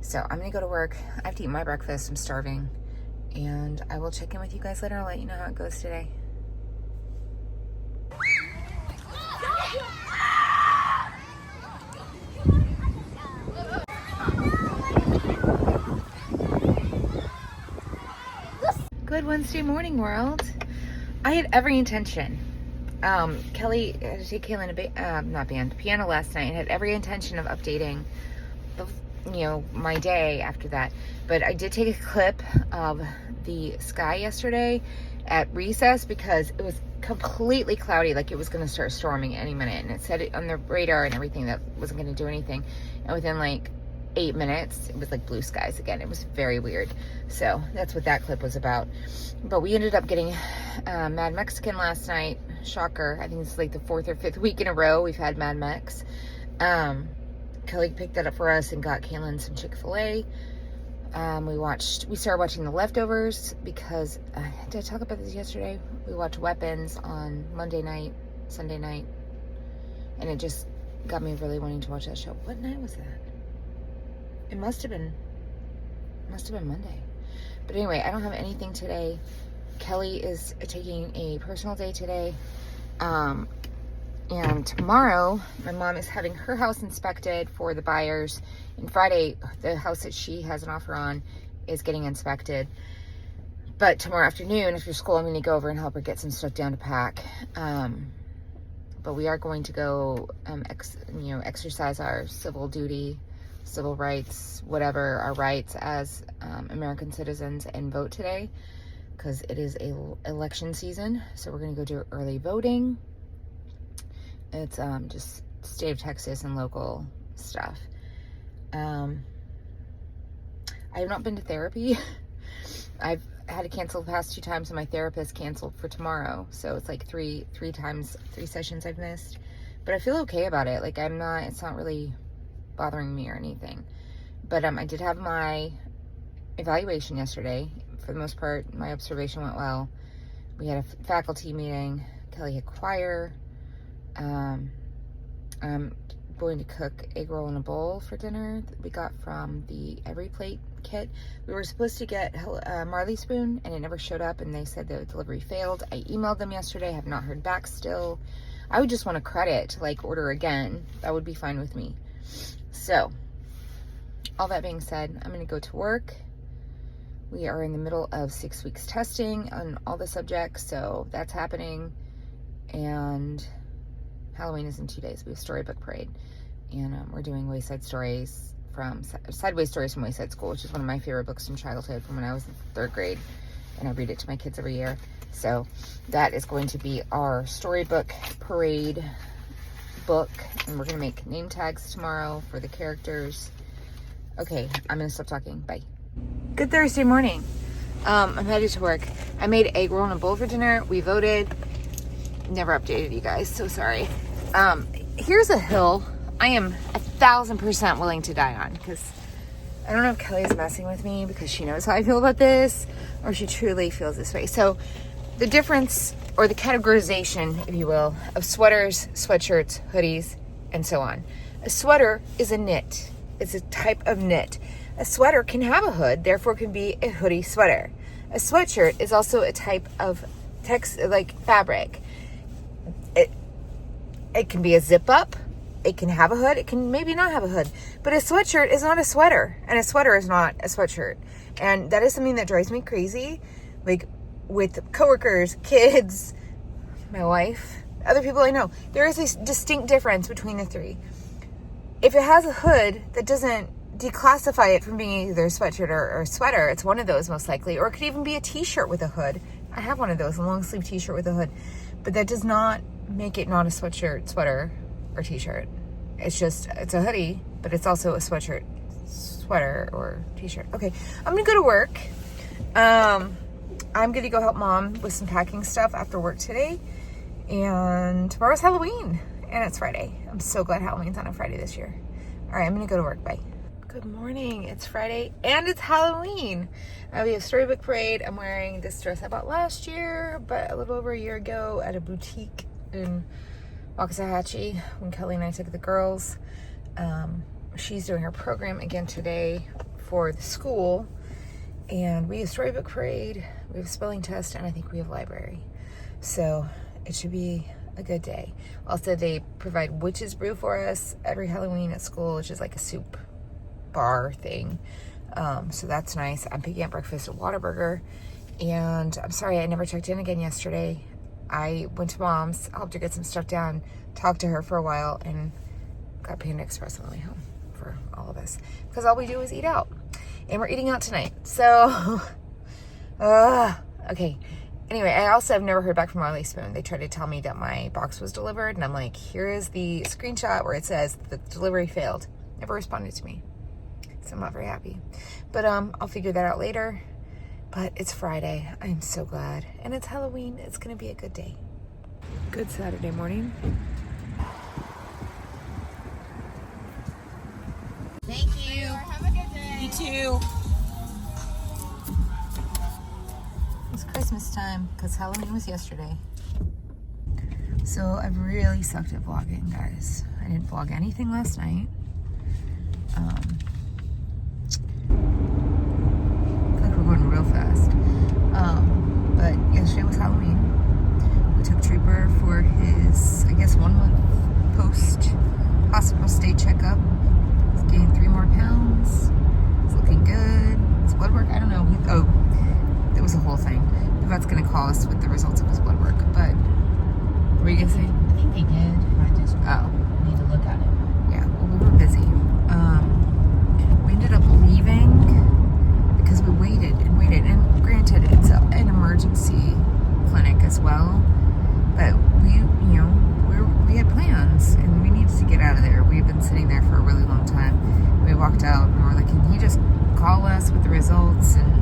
So I'm going to go to work. I have to eat my breakfast. I'm starving. And I will check in with you guys later. I'll let you know how it goes today. Good Wednesday morning, world. I had every intention. Kelly had to take Kaylin to piano last night, and had every intention of updating my day after that. But I did take a clip of the sky yesterday at recess because it was completely cloudy, like it was going to start storming any minute, and it said it on the radar and everything that wasn't going to do anything, and within like 8 minutes it was like blue skies again. It was very weird. So that's what that clip was about. But we ended up getting Mad Mexican last night. Shocker. I think it's like the 4th or 5th week in a row we've had Mad Mex. Kelly picked that up for us and got Kaylin some Chick-fil-A. We started watching The Leftovers because, did I talk about this yesterday? We watched Weapons on Monday night, Sunday night, and it just got me really wanting to watch that show. What night was that? It must have been Monday. But anyway, I don't have anything today. Kelly is taking a personal day today. And tomorrow, my mom is having her house inspected for the buyers. And Friday, the house that she has an offer on is getting inspected. But tomorrow afternoon, after school, I'm going to go over and help her get some stuff down to pack. But we are going to go, exercise our civil duty, civil rights, whatever our rights as American citizens, and vote today because it is election season. So we're going to go do early voting. It's just state of Texas and local stuff. I have not been to therapy. I've had to cancel the past 2 times, and my therapist canceled for tomorrow. So it's like three sessions I've missed. But I feel okay about it. Like it's not really bothering me or anything. But I did have my evaluation yesterday. For the most part, my observation went well. We had a faculty meeting. Kelly had choir. I'm going to cook egg roll in a bowl for dinner that we got from the Every Plate kit. We were supposed to get Marley Spoon, and it never showed up, and they said the delivery failed. I emailed them yesterday, have not heard back still. I would just want a credit to like order again. That would be fine with me. So all that being said, I'm going to go to work. We are in the middle of 6 weeks testing on all the subjects, so that's happening. And Halloween is in 2 days. We have Storybook Parade, and we're doing Sideways Stories from Wayside School, which is one of my favorite books from childhood, from when I was in 3rd grade, and I read it to my kids every year. So that is going to be our Storybook Parade book, and we're going to make name tags tomorrow for the characters. Okay, I'm going to stop talking. Bye. Good Thursday morning. I'm headed to work. I made egg roll in a bowl for dinner. We voted. Never updated you guys, so sorry. Here's a hill I am 1,000% willing to die on, because I don't know if Kelly's messing with me because she knows how I feel about this, or she truly feels this way. So the difference, or the categorization, if you will, of sweaters, sweatshirts, hoodies, and so on. A sweater is a knit. It's a type of knit. A sweater can have a hood, therefore can be a hoodie sweater. A sweatshirt is also a type of fabric. It can be a zip up. It can have a hood. It can maybe not have a hood. But a sweatshirt is not a sweater, and a sweater is not a sweatshirt. And that is something that drives me crazy, like with coworkers, kids, my wife, other people I know. There is a distinct difference between the three. If it has a hood, that doesn't declassify it from being either a sweatshirt or a sweater. It's one of those most likely. Or it could even be a t-shirt with a hood. I have one of those, a long sleeve t-shirt with a hood. But that does not make it not a sweatshirt, sweater, or t-shirt. It's a hoodie, but it's also a sweatshirt, sweater, or t-shirt. Okay, I'm gonna go to work. I'm gonna go help Mom with some packing stuff after work today. And tomorrow's Halloween, and it's Friday. I'm so glad Halloween's on a Friday this year. All right, I'm gonna go to work. Bye. Good morning. It's Friday, and it's Halloween. We have Storybook Parade. I'm wearing this dress I bought last year, but a little over a year ago at a boutique in Waxahachie when Kelly and I took the girls. She's doing her program again today for the school, and we have Storybook Parade, we have spelling test, and I think we have library. So it should be a good day. Also, they provide witch's brew for us every Halloween at school, which is like a soup bar thing. So that's nice. I'm picking up breakfast at Whataburger, and I'm sorry I never checked in again yesterday. I went to Mom's, helped her get some stuff down, talked to her for a while, and got Panda Express on the way home for all of us. Because all we do is eat out. And we're eating out tonight. So, okay. Anyway, I also have never heard back from Marley Spoon. They tried to tell me that my box was delivered, and I'm like, here is the screenshot where it says the delivery failed. Never responded to me. So I'm not very happy. But I'll figure that out later. But it's Friday. I'm so glad. And it's Halloween. It's going to be a good day. Good Saturday morning. Thank you. Have a good day. You too. It's Christmas time because Halloween was yesterday. So I've really sucked at vlogging, guys. I didn't vlog anything last night. Going real fast. But yesterday was Halloween. We took Trooper for his, I guess, 1 month post hospital stay checkup. He's gained 3 more pounds. He's looking good. His blood work, I don't know. It was a whole thing. The vet's gonna call us with the results of his blood work. But what were you gonna say? I think they did. I just need to look at it. Yeah, well, we were busy. We ended up leaving because we waited. And granted, it's an emergency clinic as well, but we had plans and we needed to get out of there. We had been sitting there for a really long time. We walked out and we were like, can you just call us with the results, and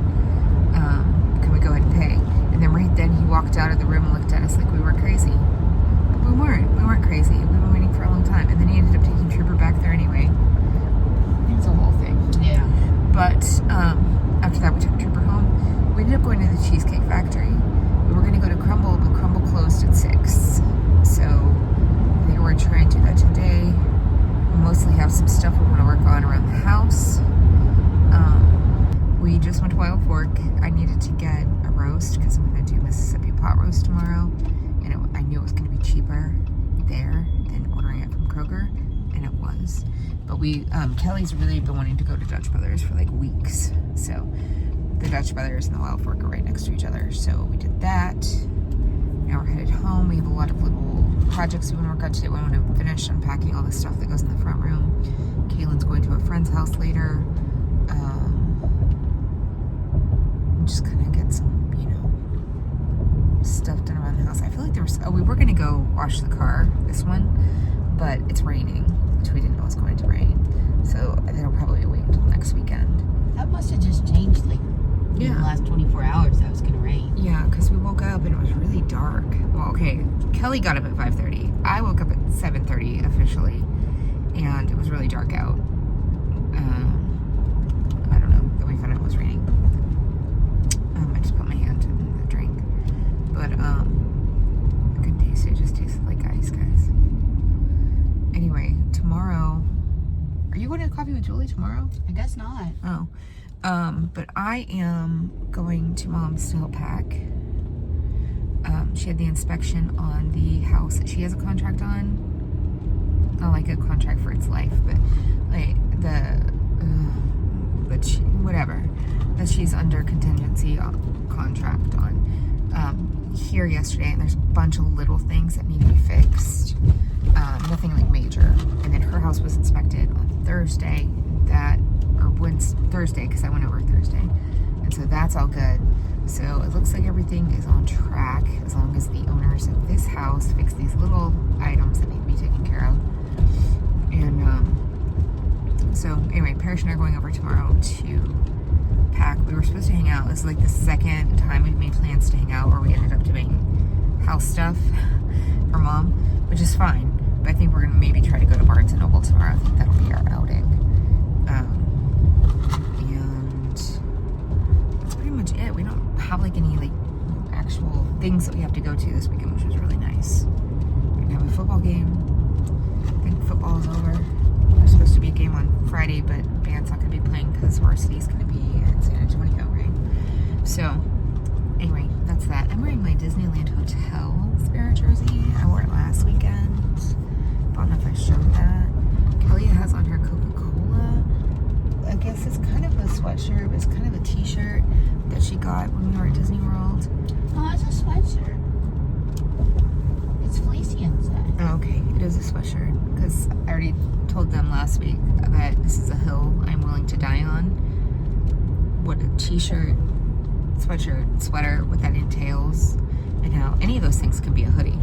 can we go ahead and pay? And then right then he walked out of the room and looked at us like we were crazy. But we weren't crazy. We've been waiting for a long time. And then he ended up taking Trooper back there anyway. It's a whole thing. Yeah. But after that, we took Trooper home. We ended up going to the Cheesecake Factory. We were going to go to Crumble, but Crumble closed at 6. So I think we're trying to do that today. We mostly have some stuff we want to work on around the house. We just went to Wild Fork. I needed to get a roast because I'm going to do Mississippi pot roast tomorrow. And I knew it was going to be cheaper there than ordering it from Kroger. And it was. But Kelly's really been wanting to go to Dutch Brothers for like weeks. So the Dutch Brothers and the Wild Fork are right next to each other. So we did that. Now we're headed home. We have a lot of little projects we want to work on today. We want to finish unpacking all the stuff that goes in the front room. Kaylin's going to a friend's house later. Just kind of get some, stuff done around the house. I feel like we were going to go wash the car, this one, but it's raining, which we didn't know was going to rain. So I think I'll probably wait until next weekend. that must have just changed like in the last 24 hours that it was going to rain. Yeah, because we woke up and it was really dark. Well, okay, Kelly got up at 5:30. I woke up at 7:30 officially, and it was really dark out. had, I couldn't taste it. It just tasted like ice, guys. Anyway, tomorrow, are you going to Coffee with Julie tomorrow? I guess not. Oh. But I am going to Mom's to help pack. She had the inspection on the house that she has a contract on. Not like a contract for its life, but like whatever. That she's under contingency contract on. Here yesterday, and there's a bunch of little things that need to be fixed. Nothing like major. And then her house was inspected on Thursday. Thursday, because I went over Thursday. And so that's all good. So it looks like everything is on track as long as the owners of this house fix these little items that need to be taken care of. And so anyway, Parrish and I are going over tomorrow to pack. We were supposed to hang out. This is like the second time we've made plans to hang out where we ended up doing house stuff for Mom, which is fine. But I think we're going to maybe try to go to Barnes & Noble tomorrow. I think that'll be our outing. And that's pretty much it. We don't have like any like actual things that we have to go to this weekend, which was really nice. We're going to have a football game. I think football is over. There's supposed to be a game on Friday, but band's not going to be playing because varsity's going to be in San Antonio, right? So, anyway, that's that. I'm wearing my Disneyland Hotel Spirit jersey. I wore it last weekend. I don't know if I showed that. Kelly has on her Coca-Cola. I guess it's kind of a sweatshirt, but it's kind of a t-shirt that she got when we were at Disney World. Oh, it's a sweatshirt. It's fleecy inside. Oh, okay, it is a sweatshirt because I already told them last week that this is a hill I'm willing to die on. What a t-shirt, sweatshirt, sweater, what that entails, and how any of those things can be a hoodie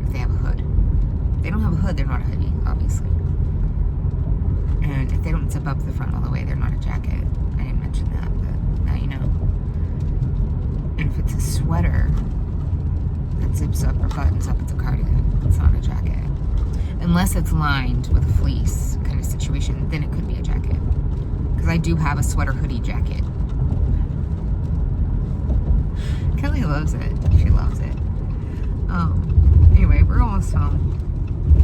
if they have a hood. If they don't have a hood, they're not a hoodie, obviously. And if they don't zip up the front all the way, they're not a jacket. I didn't mention that, but now you know. And if it's a sweater that zips up or buttons up, it's a cardigan. It's not a jacket. Unless it's lined with a fleece kind of situation, then it could be a jacket. Because I do have a sweater hoodie jacket. Kelly loves it. She loves it. Anyway, we're almost home.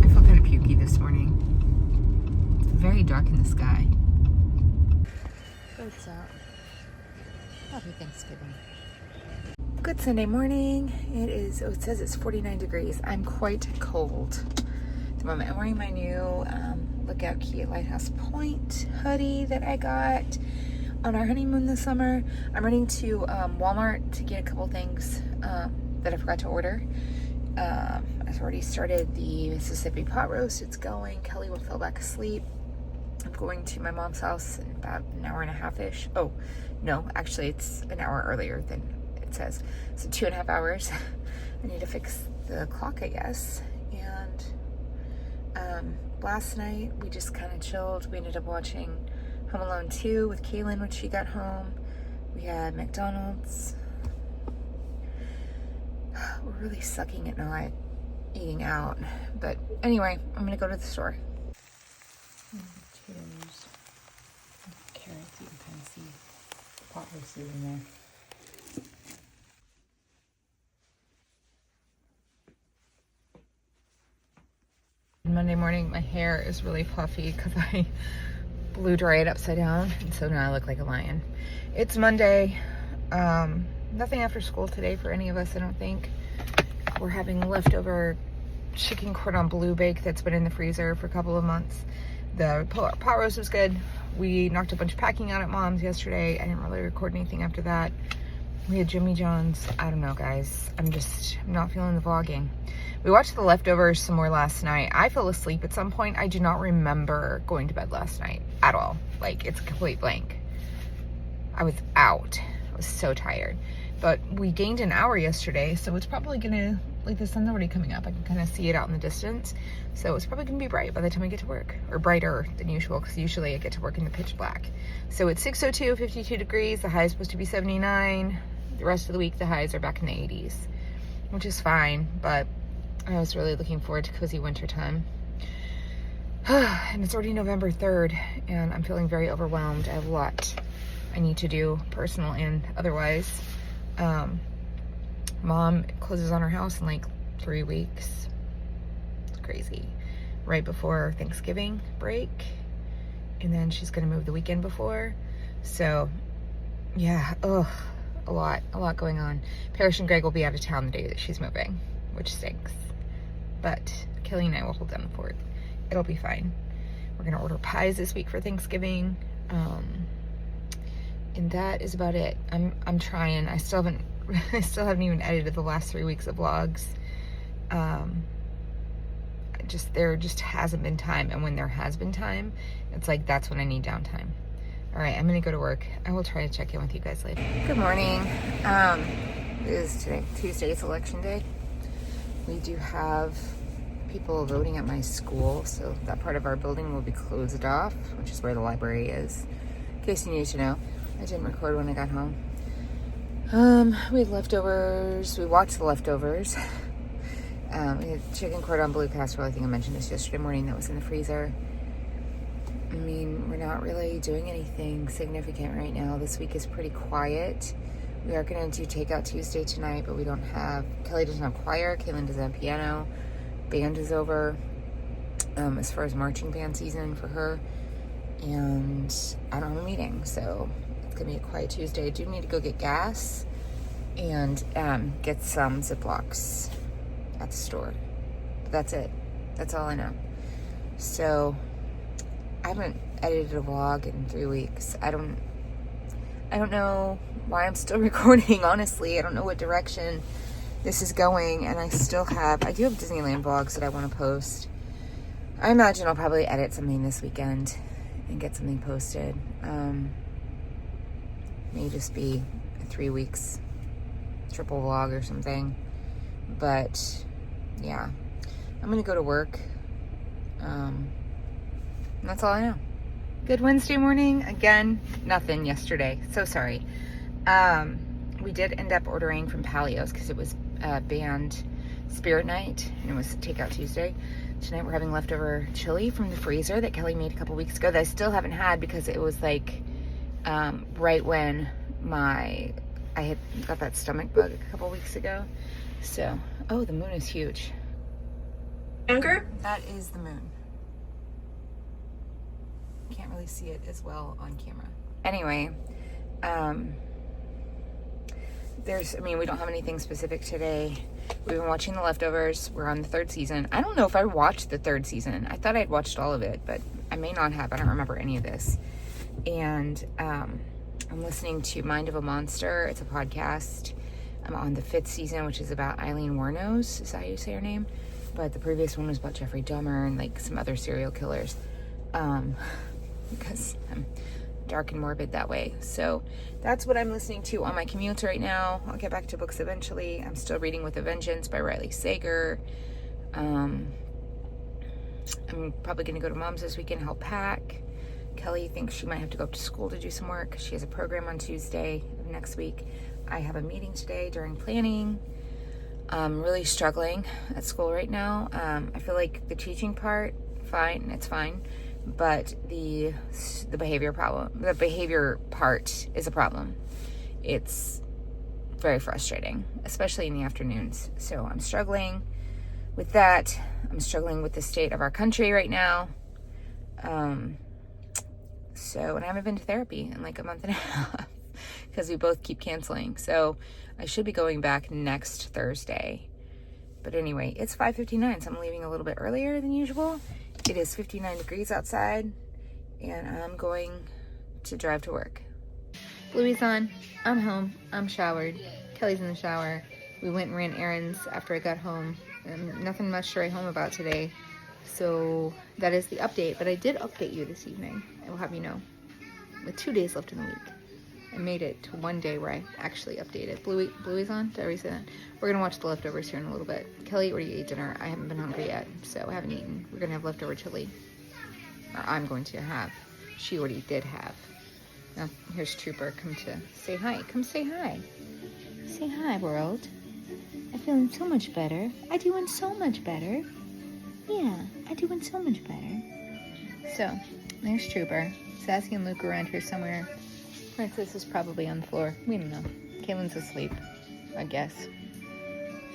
I feel kind of pukey this morning. It's very dark in the sky. What's up? Happy Thanksgiving. Good Sunday morning. It says it's 49 degrees. I'm quite cold at the moment. I'm wearing my new Lookout Key at Lighthouse Point hoodie that I got on our honeymoon this summer. I'm running to Walmart to get a couple things that I forgot to order. I've already started the Mississippi pot roast. It's going. Kelly will fall back asleep. I'm going to my mom's house in about an hour and a half-ish. Oh, no, actually it's an hour earlier than it says. So 2.5 hours. I need to fix the clock, I guess. And last night we just kind of chilled. We ended up watching Home Alone 2 with Kaylin when she got home. We had McDonald's. We're really sucking at not eating out. But anyway, I'm gonna go to the store. Potatoes, carrots, you can kind of see pot roasted in there. Monday morning, my hair is really puffy because I blew dry it upside down, and so now I look like a lion. It's Monday. Nothing after school today for any of us, I don't think. We're having leftover chicken cordon bleu bake that's been in the freezer for a couple of months. The pot roast was good. We knocked a bunch of packing out at Mom's yesterday. I didn't really record anything after that. We had Jimmy John's. I don't know, guys. I'm not feeling the vlogging. We watched The Leftovers some more last night. I fell asleep at some point. I do not remember going to bed last night at all. Like, it's a complete blank. I was out. I was so tired. But we gained an hour yesterday, so it's probably gonna, like, the sun's already coming up. I can kind of see it out in the distance. So it's probably gonna be bright by the time I get to work, or brighter than usual, because usually I get to work in the pitch black. So it's 6:02, 52 degrees. The high is supposed to be 79. The rest of the week, the highs are back in the 80s, which is fine, but I was really looking forward to cozy winter time. And it's already November 3rd, and I'm feeling very overwhelmed. I have a lot I need to do, personal and otherwise. Mom closes on her house in like 3 weeks. It's crazy. Right before Thanksgiving break. And then she's gonna move the weekend before. So yeah, ugh, a lot going on. Parrish and Greg will be out of town the day that she's moving, which stinks. But Kelly and I will hold down the fort. It'll be fine. We're gonna order pies this week for Thanksgiving. And that is about it. I'm trying. I still haven't even edited the last 3 weeks of vlogs. There just hasn't been time, and when there has been time, it's like that's when I need downtime. All right, I'm gonna go to work. I will try to check in with you guys later. Good morning. It is today, Tuesday. It's election day. We do have people voting at my school, so that part of our building will be closed off, which is where the library is. In case you need to know, I didn't record when I got home. We had leftovers. We watched The Leftovers. We had chicken cordon bleu casserole. I think I mentioned this yesterday morning. That was in the freezer. I mean, we're not really doing anything significant right now. This week is pretty quiet. We are going to do Takeout Tuesday tonight, but we don't have... Kelly doesn't have choir. Kaylin doesn't have piano. Band is over as far as marching band season for her. And I don't have a meeting, so it's going to be a quiet Tuesday. I do need to go get gas and get some Ziplocs at the store. But that's it. That's all I know. So I haven't edited a vlog in 3 weeks. I don't know why I'm still recording, honestly. I don't know what direction this is going, and I do have Disneyland vlogs that I want to post. I imagine I'll probably edit something this weekend and get something posted. May just be a 3 weeks triple vlog or something. But yeah, I'm gonna go to work. And that's all I know. Good Wednesday morning. Again, nothing yesterday. So sorry. We did end up ordering from Palio's because it was band spirit night and it was Takeout Tuesday. Tonight we're having leftover chili from the freezer that Kelly made a couple weeks ago that I still haven't had because it was like right when I had got that stomach bug a couple weeks ago. So, oh, the moon is huge. Younger? That is the moon. Can't really see it as well on camera. Anyway, we don't have anything specific today. We've been watching The Leftovers. We're on the 3rd season. I don't know if I watched the 3rd season. I thought I'd watched all of it, but I may not have. I don't remember any of this. And I'm listening to Mind of a Monster. It's a podcast. I'm on the 5th season, which is about Eileen Wuornos. Is that how you say her name? But the previous one was about Jeffrey Dahmer and like some other serial killers. Because I'm dark and morbid that way. So that's what I'm listening to on my commute right now. I'll get back to books eventually. I'm still reading With a Vengeance by Riley Sager. I'm probably going to go to Mom's this weekend, help pack. Kelly thinks she might have to go up to school to do some work. She has a program on Tuesday of next week. I have a meeting today during planning. I'm really struggling at school right now. I feel like the teaching part, fine, it's fine. But the behavior part is a problem. It's very frustrating, especially in the afternoons. So I'm struggling with that. I'm struggling with the state of our country right now. And I haven't been to therapy in like a month and a half because we both keep canceling. So I should be going back next Thursday. But anyway, it's 5:59, so I'm leaving a little bit earlier than usual. It is 59 degrees outside, and I'm going to drive to work. Bluey's on. I'm home. I'm showered. Kelly's in the shower. We went and ran errands after I got home. Nothing much to write home about today. So that is the update. But I did update you this evening. I will have you know. With 2 days left in the week. I made it to 1 day where I actually updated. Bluey's on? Did I already say that? We're going to watch The Leftovers here in a little bit. Kelly already ate dinner. I haven't been hungry yet, so I haven't eaten. We're going to have leftover chili. Or I'm going to have. She already did have. Now, here's Trooper. Come to say hi. Come say hi. Say hi, world. I'm feeling so much better. I'm doing so much better. Yeah, I'm doing so much better. So, there's Trooper. Sassy and Luke around here somewhere. Princess is probably on the floor. We don't know. Kaylin's asleep, I guess.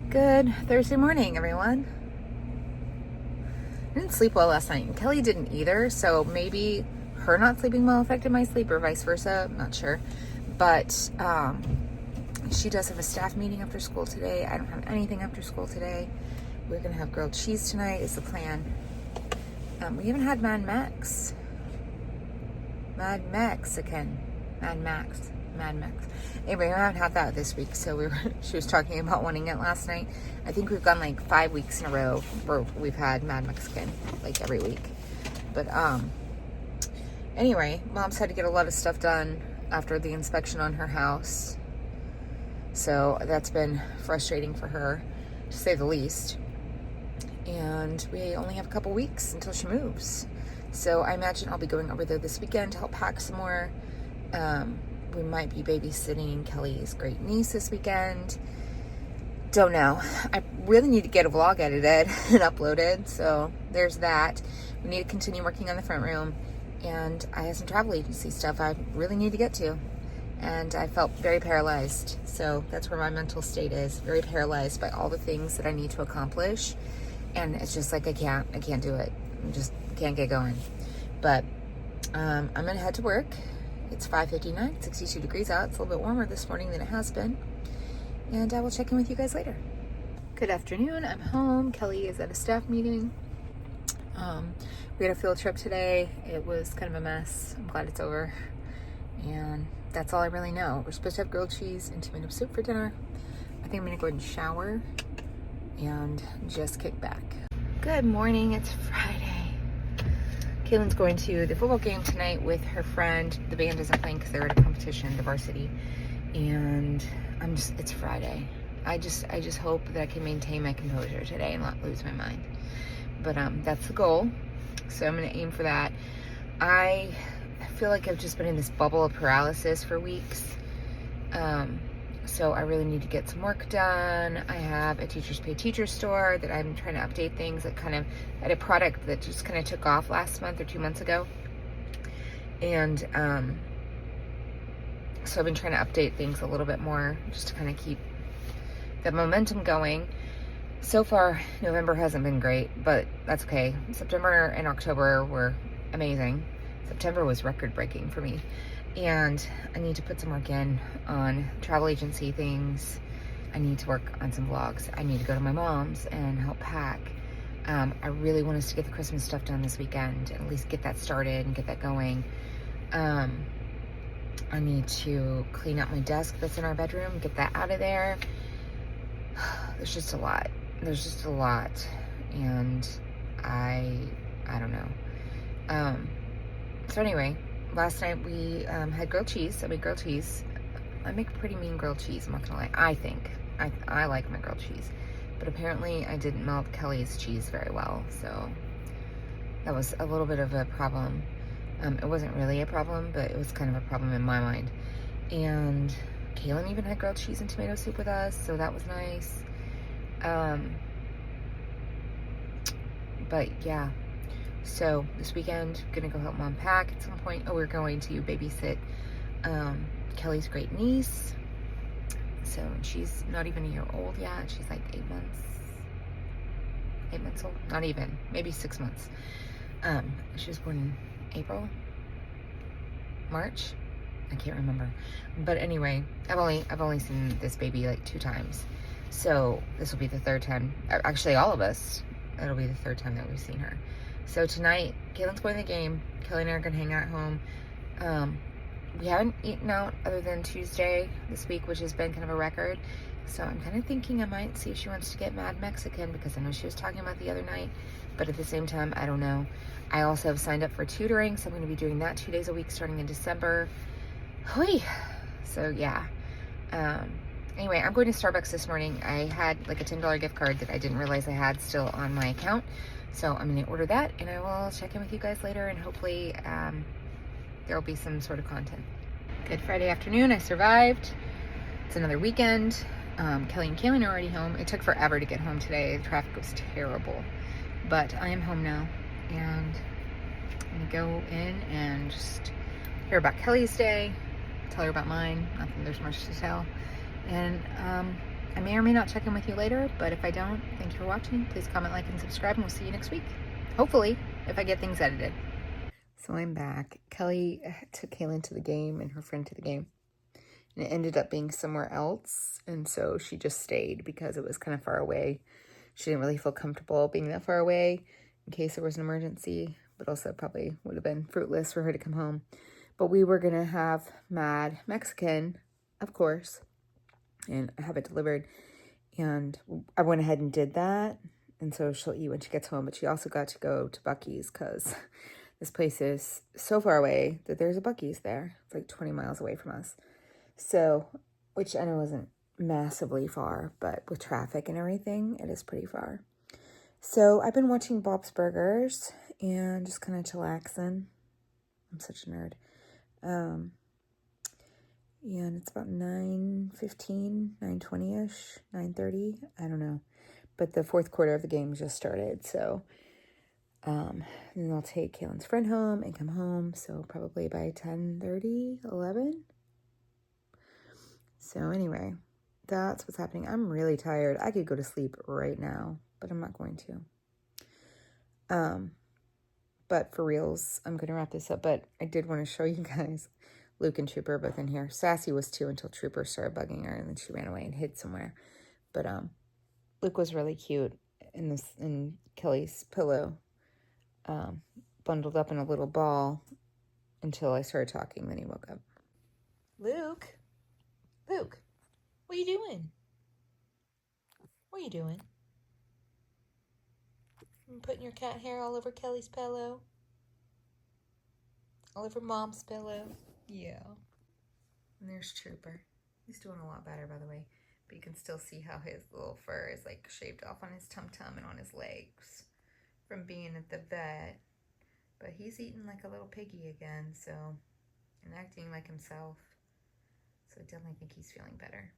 Good Thursday morning, everyone. I didn't sleep well last night, and Kelly didn't either, so maybe her not sleeping well affected my sleep or vice versa. I'm not sure. But she does have a staff meeting after school today. I don't have anything after school today. We're going to have grilled cheese tonight is the plan. We haven't had Mad Max. Anyway, we haven't had that this week, so she was talking about wanting it last night. I think we've gone like 5 weeks in a row where we've had Mad Mexican, like every week. But anyway, Mom's had to get a lot of stuff done after the inspection on her house. So that's been frustrating for her, to say the least. And we only have a couple weeks until she moves. So I imagine I'll be going over there this weekend to help pack some more. We might be babysitting Kelly's great niece this weekend. Don't know. I really need to get a vlog edited and uploaded. So there's that. We need to continue working on the front room. And I have some travel agency stuff I really need to get to. And I felt very paralyzed. So that's where my mental state is. Very paralyzed by all the things that I need to accomplish. And it's just like I can't do it. I just can't get going. But I'm gonna head to work. It's 5:59, 62 degrees out. It's a little bit warmer this morning than it has been. And I will check in with you guys later. Good afternoon, I'm home. Kelly is at a staff meeting. We had a field trip today. It was kind of a mess. I'm glad it's over. And that's all I really know. We're supposed to have grilled cheese and tomato soup for dinner. I think I'm gonna go ahead and shower and just kick back. Good morning, it's Friday. Kaylin's going to the football game tonight with her friend. The band isn't playing because they're at a competition, the varsity. And it's Friday. I just hope that I can maintain my composure today and not lose my mind. But that's the goal. So I'm gonna aim for that. I feel like I've just been in this bubble of paralysis for weeks. So I really need to get some work done. I have a Teachers Pay Teacher store that I'm trying to update things. I had a product that just kind of took off last month or 2 months ago. And so I've been trying to update things a little bit more just to kind of keep the momentum going. So far, November hasn't been great, but that's okay. September and October were amazing. September was record-breaking for me. And I need to put some work in on travel agency things. I need to work on some vlogs. I need to go to my mom's and help pack. I really want us to get the Christmas stuff done this weekend and at least get that started and get that going. I need to clean out my desk that's in our bedroom, get that out of there. There's just a lot. And I don't know. So anyway, last night we had grilled cheese. I made grilled cheese. I make a pretty mean grilled cheese, I'm not gonna lie. I think. I like my grilled cheese. But apparently I didn't melt Kelly's cheese very well, so that was a little bit of a problem. It wasn't really a problem, but it was kind of a problem in my mind. And Kaylin even had grilled cheese and tomato soup with us, so that was nice. But yeah. So this weekend, I'm gonna go help Mom pack at some point. Oh, we're going to babysit Kelly's great niece. So she's not even a year old yet. She's like 8 months. 8 months old? Not even. Maybe 6 months. She was born in April? March? I can't remember. But anyway, I've only seen this baby like 2 times. So this will be the 3rd time. Actually, all of us. It'll be the 3rd time that we've seen her. So tonight, Kaylin's going to the game. Kelly and I are going to hang out at home. We haven't eaten out other than Tuesday this week, which has been kind of a record. So I'm kind of thinking I might see if she wants to get Mad Mexican, because I know she was talking about the other night. But at the same time, I don't know. I also have signed up for tutoring, so I'm going to be doing that 2 days a week starting in December. Hui. So yeah. Anyway, I'm going to Starbucks this morning. I had like a $10 gift card that I didn't realize I had still on my account. So I'm going to order that, and I will check in with you guys later, and hopefully there will be some sort of content. Good Friday afternoon. I survived. It's another weekend. Kelly and Kaylin are already home. It took forever to get home today. The traffic was terrible. But I am home now, and I'm going to go in and just hear about Kelly's day, tell her about mine. Not that there's much to tell. And I may or may not check in with you later, but if I don't, thank you for watching. Please comment, like, and subscribe, and we'll see you next week. Hopefully, if I get things edited. So I'm back. Kelly took Kaylin to the game and her friend to the game. And it ended up being somewhere else. And so she just stayed because it was kind of far away. She didn't really feel comfortable being that far away in case there was an emergency. But also probably would have been fruitless for her to come home. But we were going to have Mad Mexican, of course, and have it delivered. And I went ahead and did that. And so she'll eat when she gets home. But she also got to go to Buc-ee's because this place is so far away that there's a Buc-ee's there. It's like 20 miles away from us. So, which I know isn't massively far, but with traffic and everything, it is pretty far. So I've been watching Bob's Burgers and just kind of chillaxing. I'm such a nerd. And it's about 9:15, 9:20-ish, 9:30. I don't know. But the fourth quarter of the game just started. So then I'll take Kaylin's friend home and come home. So probably by 10:30, 11. So anyway, that's what's happening. I'm really tired. I could go to sleep right now, but I'm not going to. But for reals, I'm going to wrap this up. But I did want to show you guys Luke and Trooper both in here. Sassy was too until Trooper started bugging her, and then she ran away and hid somewhere. But Luke was really cute in Kelly's pillow, bundled up in a little ball until I started talking. Then he woke up. Luke, what are you doing? What are you doing? Putting your cat hair all over Kelly's pillow? All over Mom's pillow? Yeah. And there's Trooper. He's doing a lot better, by the way. But you can still see how his little fur is like shaved off on his tum-tum and on his legs from being at the vet. But he's eating like a little piggy again, so, and acting like himself. So I definitely think he's feeling better.